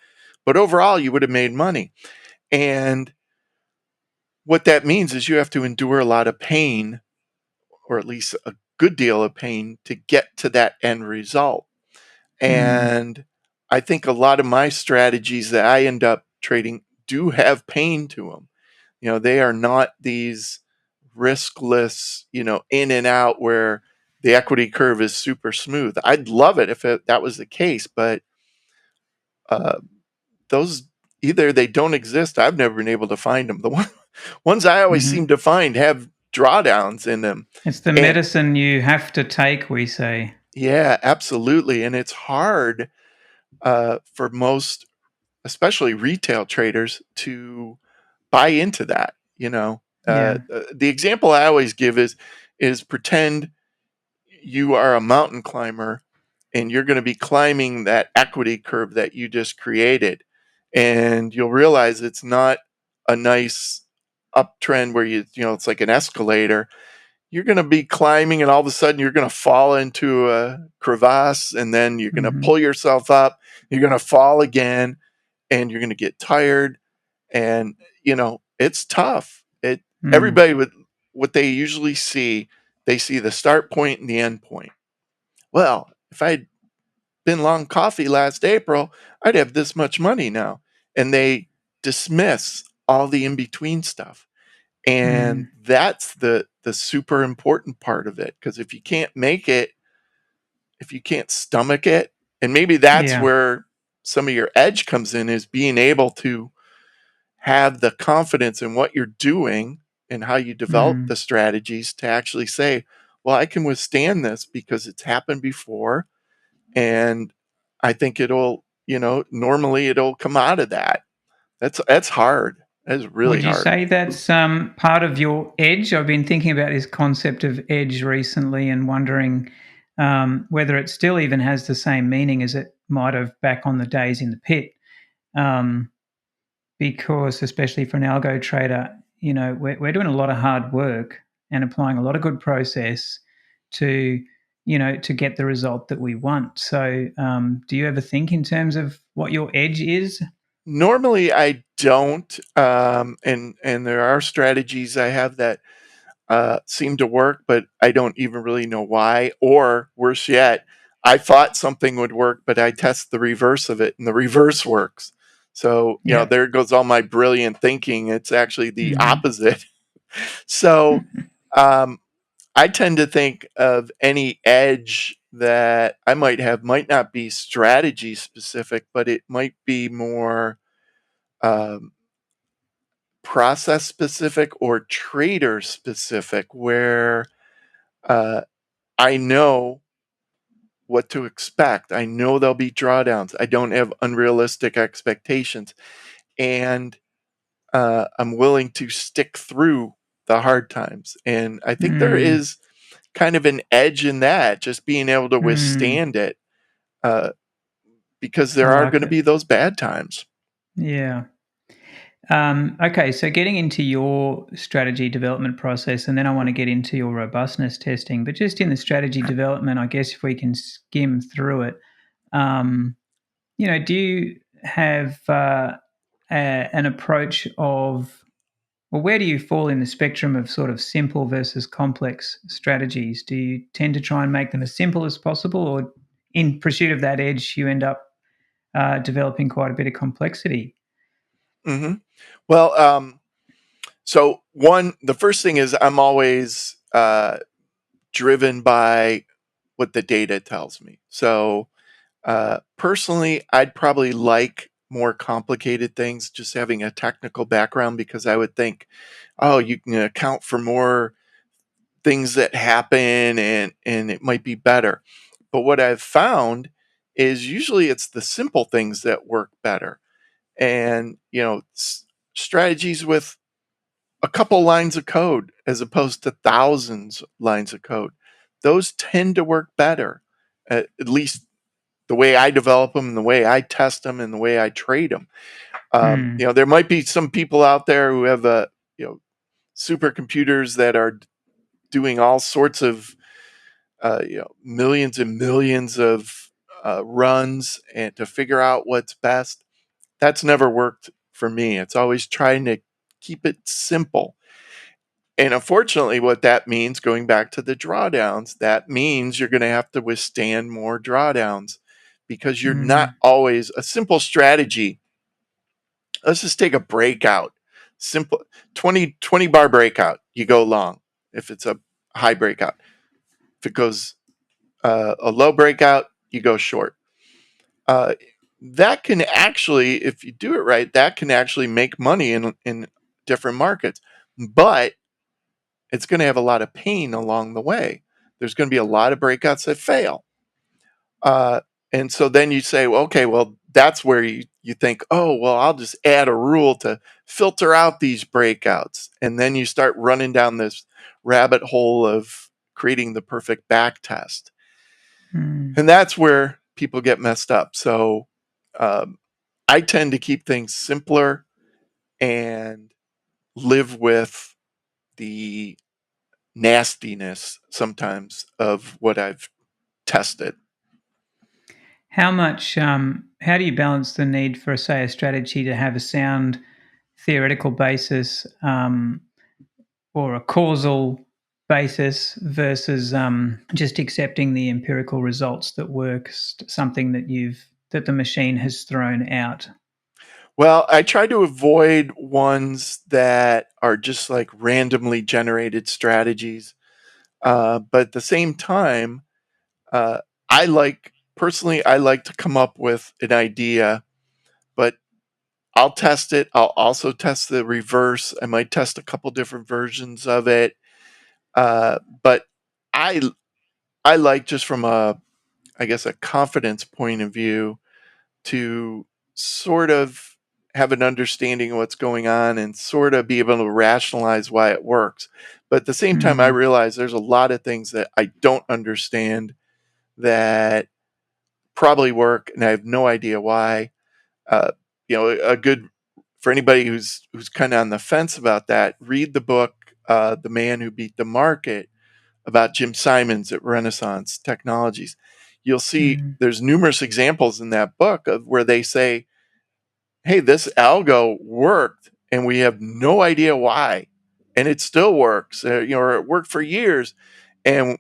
But overall, you would have made money. And what that means is you have to endure a lot of pain, or at least a good deal of pain, to get to that end result. Mm. And I think a lot of my strategies that I end up trading do have pain to them. They are not these riskless, in and out where the equity curve is super smooth. I'd love it if that was the case, but uh, those, either they don't exist. I've never been able to find them. Ones I always seem Hmm. to find have drawdowns in them. It's the And medicine you have to take, we say. yeah, absolutely. And it's hard, for most, especially retail traders, to buy into that. Yeah. The example I always give is pretend you are a mountain climber and you're going to be climbing that equity curve that you just created, and you'll realize it's not a nice uptrend where it's like an escalator. You're going to be climbing, and all of a sudden you're going to fall into a crevasse, and then you're going to Hmm. pull yourself up. You're going to fall again, and you're going to get tired. And it's tough. Mm. Everybody would what they usually see, they see the start point and the end point. Well, if I'd been long coffee last April, I'd have this much money now. And they dismiss all the in between stuff. And Mm. that's the super important part of it. Because if you can't make it, if you can't stomach it, and maybe that's Yeah. where some of your edge comes in, is being able to have the confidence in what you're doing and how you develop Mm. the strategies to actually say, well, I can withstand this because it's happened before. And I think it'll, normally it'll come out of that. That's hard. That's really Would you hard. say that's part of your edge? I've been thinking about this concept of edge recently and wondering whether it still even has the same meaning as it might have back on the days in the pit. Um, because, especially for an algo trader, we're doing a lot of hard work and applying a lot of good process to, to get the result that we want. So, do you ever think in terms of what your edge is? Normally I don't. And there are strategies I have that seem to work, but I don't even really know why. Or worse yet, I thought something would work, but I test the reverse of it, and the reverse works. So, Yep. there goes all my brilliant thinking. It's actually the Hmm. opposite. So, um, I tend to think of any edge that I might have might not be strategy specific, but it might be more um, process specific or trader specific, where uh, I know what to expect. I know there'll be drawdowns. I don't have unrealistic expectations. And I'm willing to stick through the hard times. And I think there Mm. is kind of an edge in that, just being able to Mm. withstand it, uh, because I there are like going to it. be those bad times. Yeah. Okay, so getting into your strategy development process, and then I want to get into your robustness testing. But just in the strategy development, I guess if we can skim through it, um, do you have an approach of, well, where do you fall in the spectrum of sort of simple versus complex strategies? Do you tend to try and make them as simple as possible, or in pursuit of that edge, you end up developing quite a bit of complexity? Hmm. Well, so the first thing is I'm always driven by what the data tells me. So personally, I'd probably like more complicated things, just having a technical background, because I would think, oh, you can account for more things that happen, and it might be better. But what I've found is usually it's the simple things that work better. And, strategies with a couple lines of code as opposed to thousands lines of code, those tend to work better. At least the way I develop them, and the way I test them, and the way I trade them. Hmm. There might be some people out there who have supercomputers that are doing all sorts of millions and millions of runs, and to figure out what's best. That's never worked for me. It's always trying to keep it simple. And unfortunately, what that means, going back to the drawdowns, that means you're going to have to withstand more drawdowns, because you're not Hmm. always a simple strategy. Let's just take a breakout. Simple 20 bar breakout. You go long if it's a high breakout. If it goes a low breakout, you go short. Uh, that can actually, if you do it right, that can actually make money in different markets. But it's going to have a lot of pain along the way. There's going to be a lot of breakouts that fail. Uh, and so then you say, well, okay, well, that's where you think, oh, well, I'll just add a rule to filter out these breakouts. And then you start running down this rabbit hole of creating the perfect back test. Hmm. And that's where people get messed up. So um, I tend to keep things simpler and live with the nastiness sometimes of what I've tested. How much? How do you balance the need for, say, a strategy to have a sound theoretical basis or a causal basis versus just accepting the empirical results that works, something that the machine has thrown out? Well, I try to avoid ones that are just like randomly generated strategies. But at the same time, uh, I like to come up with an idea, but I'll test it. I'll also test the reverse. I might test a couple different versions of it. But I I like, just from I guess, a confidence point of view, to sort of have an understanding of what's going on and sort of be able to rationalize why it works. But at the same time, I Mm, realize there's a lot of things that I don't understand that probably work, and I have no idea why. Uh, a good, for anybody who's kind of on the fence about that, read the book "The Man Who Beat the Market" about Jim Simons at Renaissance Technologies. You'll see mm, there's numerous examples in that book of where they say, "Hey, this algo worked, and we have no idea why, and it still works. Or it worked for years, and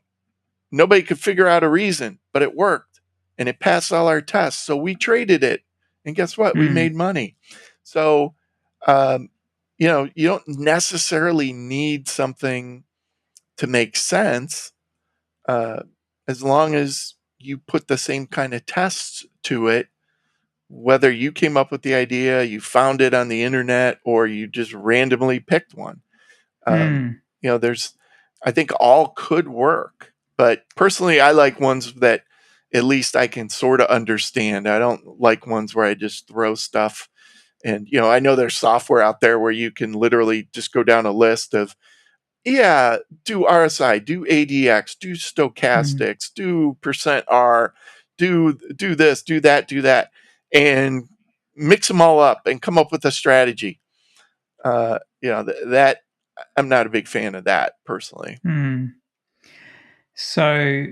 nobody could figure out a reason, but it worked, and it passed all our tests. So we traded it, and guess what? We mm, made money." So, um, you don't necessarily need something to make sense, uh, as long as you put the same kind of tests to it. Whether you came up with the idea, you found it on the internet, or you just randomly picked one. Um, mm, there's, I think all could work, but personally, I like ones that at least I can sort of understand. I don't like ones where I just throw stuff. And, I know there's software out there where you can literally just go down a list of, yeah, do RSI, do ADX, do mm, stochastics, do percent R, do this, do that, and mix them all up and come up with a strategy. That I'm not a big fan of that personally. mm. So,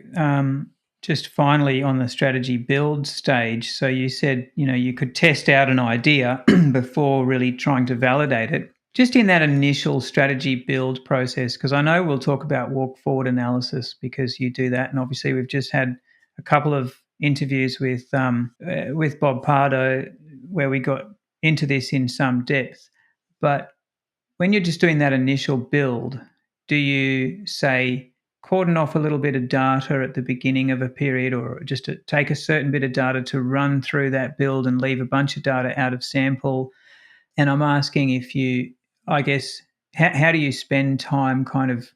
just finally on the strategy build stage, so you said, you could test out an idea before really trying to validate it. Just in that initial strategy build process, because I know we'll talk about walk forward analysis because you do that, and obviously we've just had a couple of interviews with Bob Pardo where we got into this in some depth. But when you're just doing that initial build, do you say cordon off a little bit of data at the beginning of a period, or just to take a certain bit of data to run through that build and leave a bunch of data out of sample? And I'm asking if you, I guess, how do you spend time kind of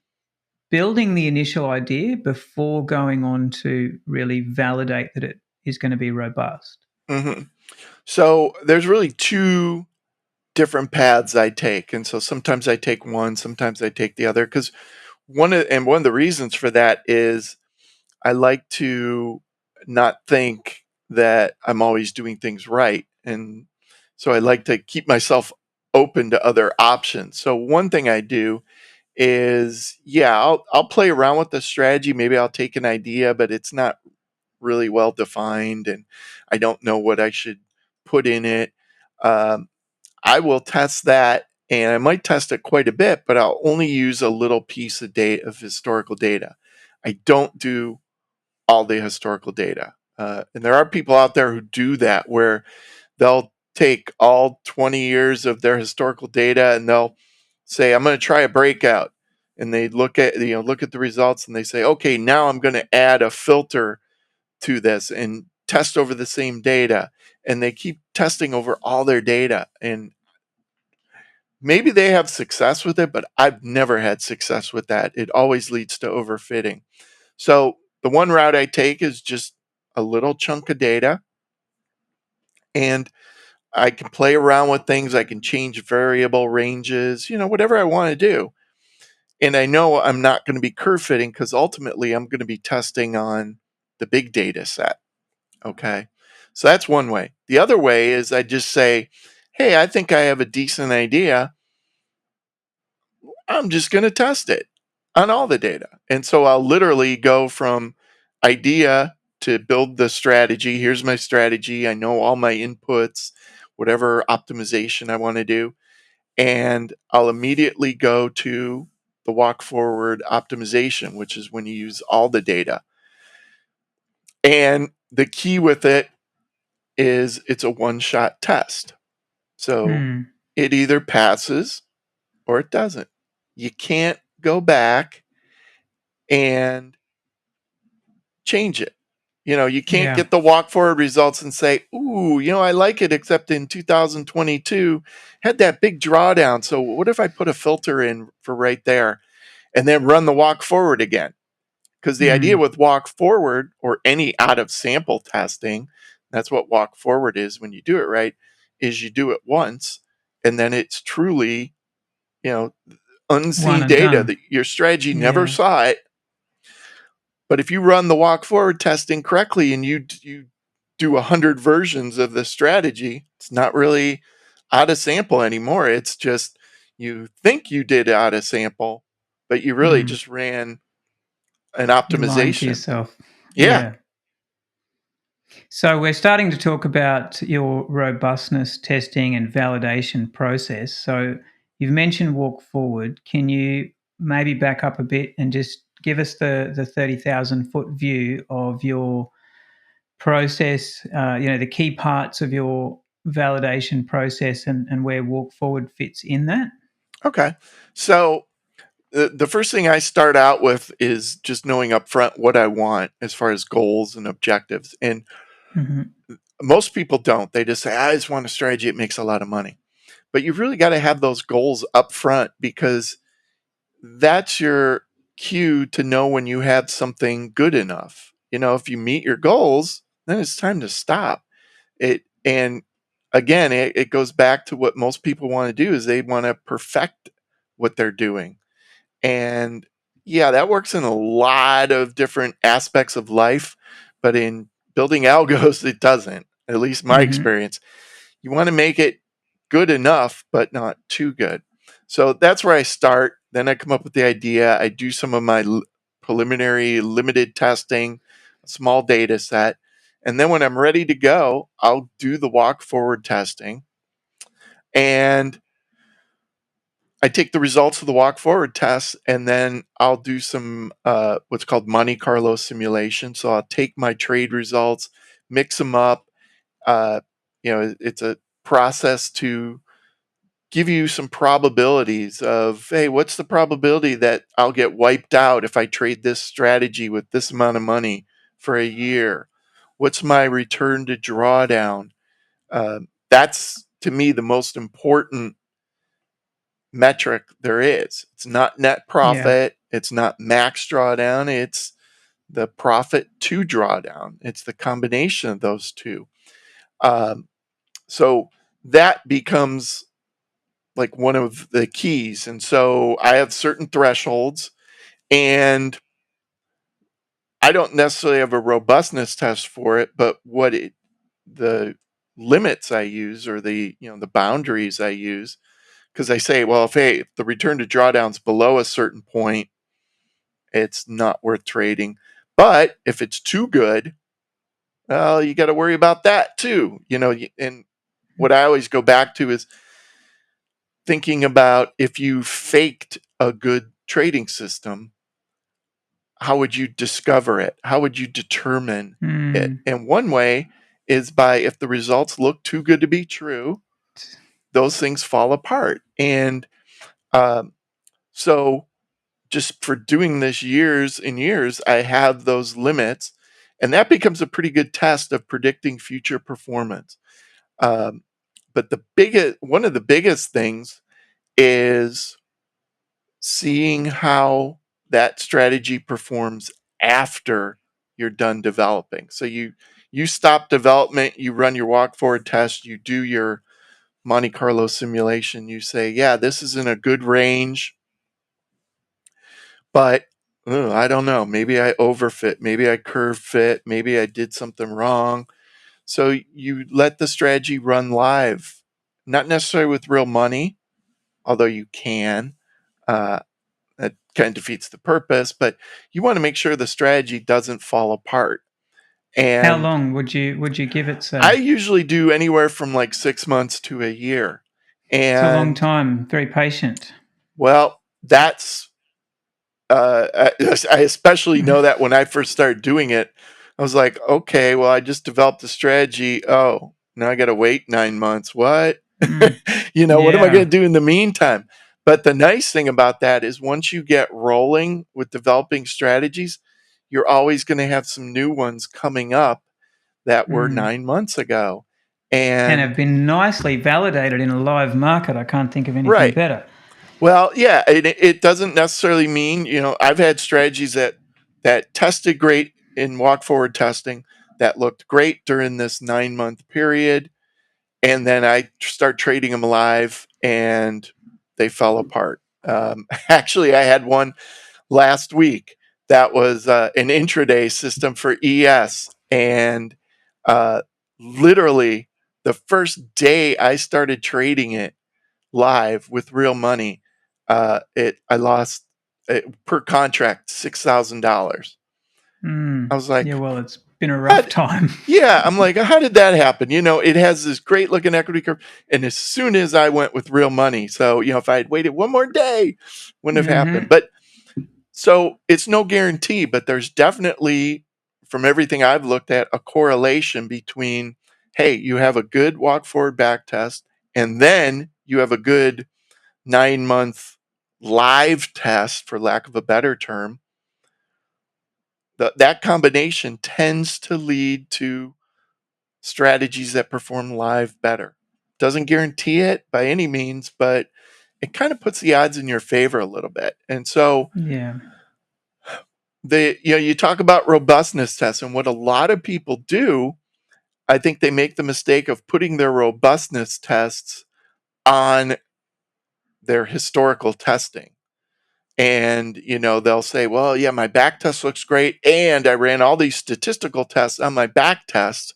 building the initial idea before going on to really validate that it is going to be robust? hmm So there's really two different paths I take, and so sometimes I take one, sometimes I take the other, because one of the reasons for that is I like to not think that I'm always doing things right. And so I like to keep myself open to other options. So one thing I do is, yeah, I'll play around with the strategy. Maybe I'll take an idea, but it's not really well defined, and I don't know what I should put in it. Um, I will test that, and I might test it quite a bit, but I'll only use a little piece of historical data. I don't do all the historical data. And there are people out there who do that, where they'll take all 20 years of their historical data and they'll say, "I'm going to try a breakout." And they look at the results and they say, "Okay, now I'm going to add a filter to this and test over the same data." And they keep testing over all their data. And maybe they have success with it, but I've never had success with that. It always leads to overfitting. So the one route I take is just a little chunk of data, and I can play around with things. I can change variable ranges, whatever I want to do. And I know I'm not going to be curve fitting, because ultimately I'm going to be testing on the big data set. Okay. So that's one way. The other way is I just say, "Hey, I think I have a decent idea. I'm just going to test it on all the data." And so I'll literally go from idea to build the strategy. Here's my strategy. I know all my inputs, whatever optimization I want to do. and I'll immediately go to the walk forward optimization, which is when you use all the data. And the key with it is it's a one-shot test. So it either passes or it doesn't. You can't go back and change it. You can't get the walk forward results and say, ooh, I like it, except in 2022 had that big drawdown. So what if I put a filter in for right there and then run the walk forward again? Because the idea with walk forward or any out of sample testing, that's what walk forward is when you do it right, is you do it once and then it's truly, unseen data that your strategy never saw it. But if you run the walk forward testing correctly and you do 100 versions of the strategy, it's not really out of sample anymore. It's just you think you did out of sample, but you really just ran an optimization. You're lying to yourself. Yeah. So we're starting to talk about your robustness testing and validation process. So you've mentioned walk forward. Can you maybe back up a bit and just give us the 30,000 foot view of your process, the key parts of your validation process and where walk forward fits in that? Okay. So the first thing I start out with is just knowing upfront what I want as far as goals and objectives. And most people don't. They just say, I just want a strategy. It makes a lot of money. But you've really got to have those goals up front, because that's your cue to know when you have something good enough. If you meet your goals, then it's time to stop it. And again, it goes back to what most people want to do is they want to perfect what they're doing. And yeah, that works in a lot of different aspects of life, but in building algos, it doesn't, at least my experience. You want to make it good enough, but not too good. So that's where I start. Then I come up with the idea. I do some of my preliminary limited testing, a small data set. And then when I'm ready to go, I'll do the walk forward testing. And I take the results of the walk forward test, and then I'll do some what's called Monte Carlo simulation. So I'll take my trade results, mix them up. It's a process to give you some probabilities of, hey, what's the probability that I'll get wiped out if I trade this strategy with this amount of money for a year? What's my return to drawdown? That's, to me, the most important metric there is. It's not net profit. It's not max drawdown. It's the profit to drawdown. It's the combination of those two. So that becomes like one of the keys. And so I have certain thresholds, and I don't necessarily have a robustness test for it, but the limits I use, or the boundaries I use, because I say, well, if the return to drawdown's below a certain point, it's not worth trading. But if it's too good, well, you got to worry about that too. And what I always go back to is thinking about, if you faked a good trading system, how would you discover it? How would you determine it? And one way is by, if the results look too good to be true, those things fall apart. And so just for doing this years and years, I have those limits, and that becomes a pretty good test of predicting future performance. But one of the biggest things is seeing how that strategy performs after you're done developing. So you stop development, you run your walk forward test, you do your Monte Carlo simulation, you say, yeah, this is in a good range, but I don't know, maybe I overfit, maybe I curve fit, maybe I did something wrong. So you let the strategy run live, not necessarily with real money, although you can. That kind of defeats the purpose, but you want to make sure the strategy doesn't fall apart. And how long would you give it, say? I usually do anywhere from like 6 months to a year. It's a long And time. Very patient. well, that's I especially know that when I first started doing it, I was like, okay, well, I just developed a strategy. Oh, now I got to wait 9 months. What? Mm. What am I going Yeah. to do in the meantime? But the nice thing about that is once you get rolling with developing strategies, you're always going to have some new ones coming up that were Mm. 9 months ago. And And have been nicely validated in a live market. I can't think of anything right. better. Well, yeah, it doesn't necessarily mean, I've had strategies that tested great in walk forward testing, that looked great during this 9 month period, and then I start trading them live and they fell apart. Actually, I had one last week that was an intraday system for ES, and uh, literally the first day I started trading it live with real money, I lost per contract $6,000. I was Yeah, like, well, it's been a how rough time. yeah, I'm like, how did that happen? It has this great looking equity curve. And as soon as I went with real money, so, if I had waited one more day, wouldn't have happened. Mm-hmm. But so it's no guarantee, but there's definitely, from everything I've looked at, a correlation between, hey, you have a good walk forward back test, and then you have a good 9 month live test, for lack of a better term. That combination tends to lead to strategies that perform live better. Doesn't guarantee it by any means, but it kind of puts the odds in your favor a little bit. And so Yeah. you talk about robustness tests, and what a lot of people do, I think they make the mistake of putting their robustness tests on their historical testing. And they'll say, well, yeah, my back test looks great, and I ran all these statistical tests on my back test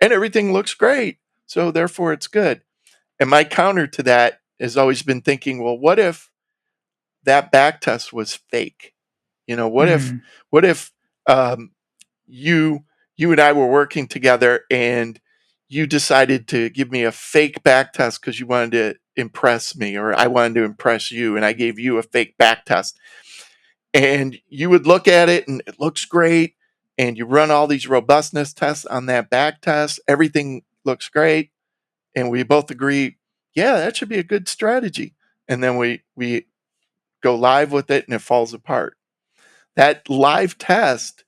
and everything looks great, so therefore it's good. And my counter to that has always been thinking, well, what if that back test was fake? What if Mm. what if um, you you and I were working together and you decided to give me a fake back test because you wanted to impress me, or I wanted to impress you, and I gave you a fake back test. And you would look at it and it looks great, and you run all these robustness tests on that back test, everything looks great, and we both agree, yeah, that should be a good strategy. And then we go live with it and it falls apart. That live test,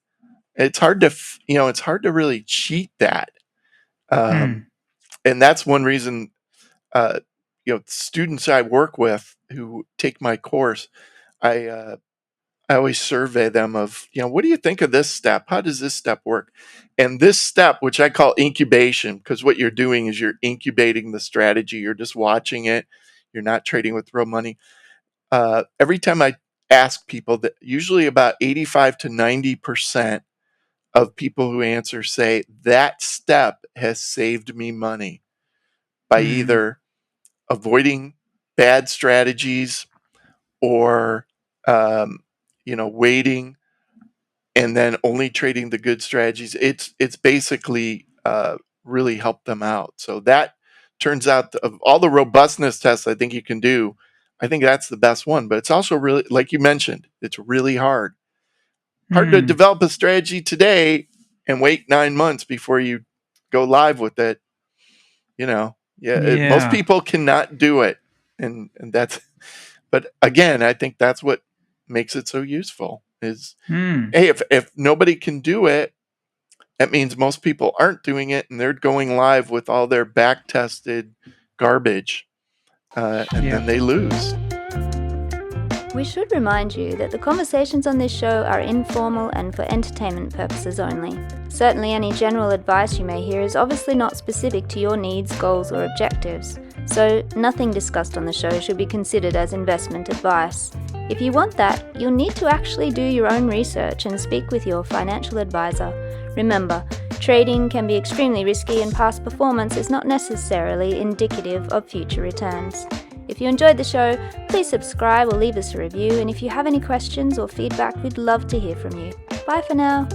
it's hard to it's hard to really cheat that. um, Mm. and that's one reason, uh, students I work with who take my course, I I always survey them of, what do you think of this step? How does this step work? And this step, which I call incubation, because what you're doing is you're incubating the strategy. You're just watching it. You're not trading with real money. Every time I ask people, that usually about 85 to 90% of people who answer say that step has saved me money by Mm. either avoiding bad strategies or, waiting and then only trading the good strategies. It's basically really helped them out. So that turns out, of all the robustness tests I think you can do, I think that's the best one. But it's also really, like you mentioned, it's really hard to Mm. develop a strategy today and wait 9 months before you go live with it. Most Yeah. people cannot do it, and that's. But again, I think that's what makes it so useful. Is, Mm. hey, if nobody can do it, that means most people aren't doing it, and they're going live with all their back tested garbage, and Yeah. then they lose. We should remind you that the conversations on this show are informal and for entertainment purposes only. Certainly, any general advice you may hear is obviously not specific to your needs, goals, or objectives, so nothing discussed on the show should be considered as investment advice. If you want that, you'll need to actually do your own research and speak with your financial advisor. Remember, trading can be extremely risky, and past performance is not necessarily indicative of future returns. If you enjoyed the show, please subscribe or leave us a review, and if you have any questions or feedback, we'd love to hear from you. Bye for now.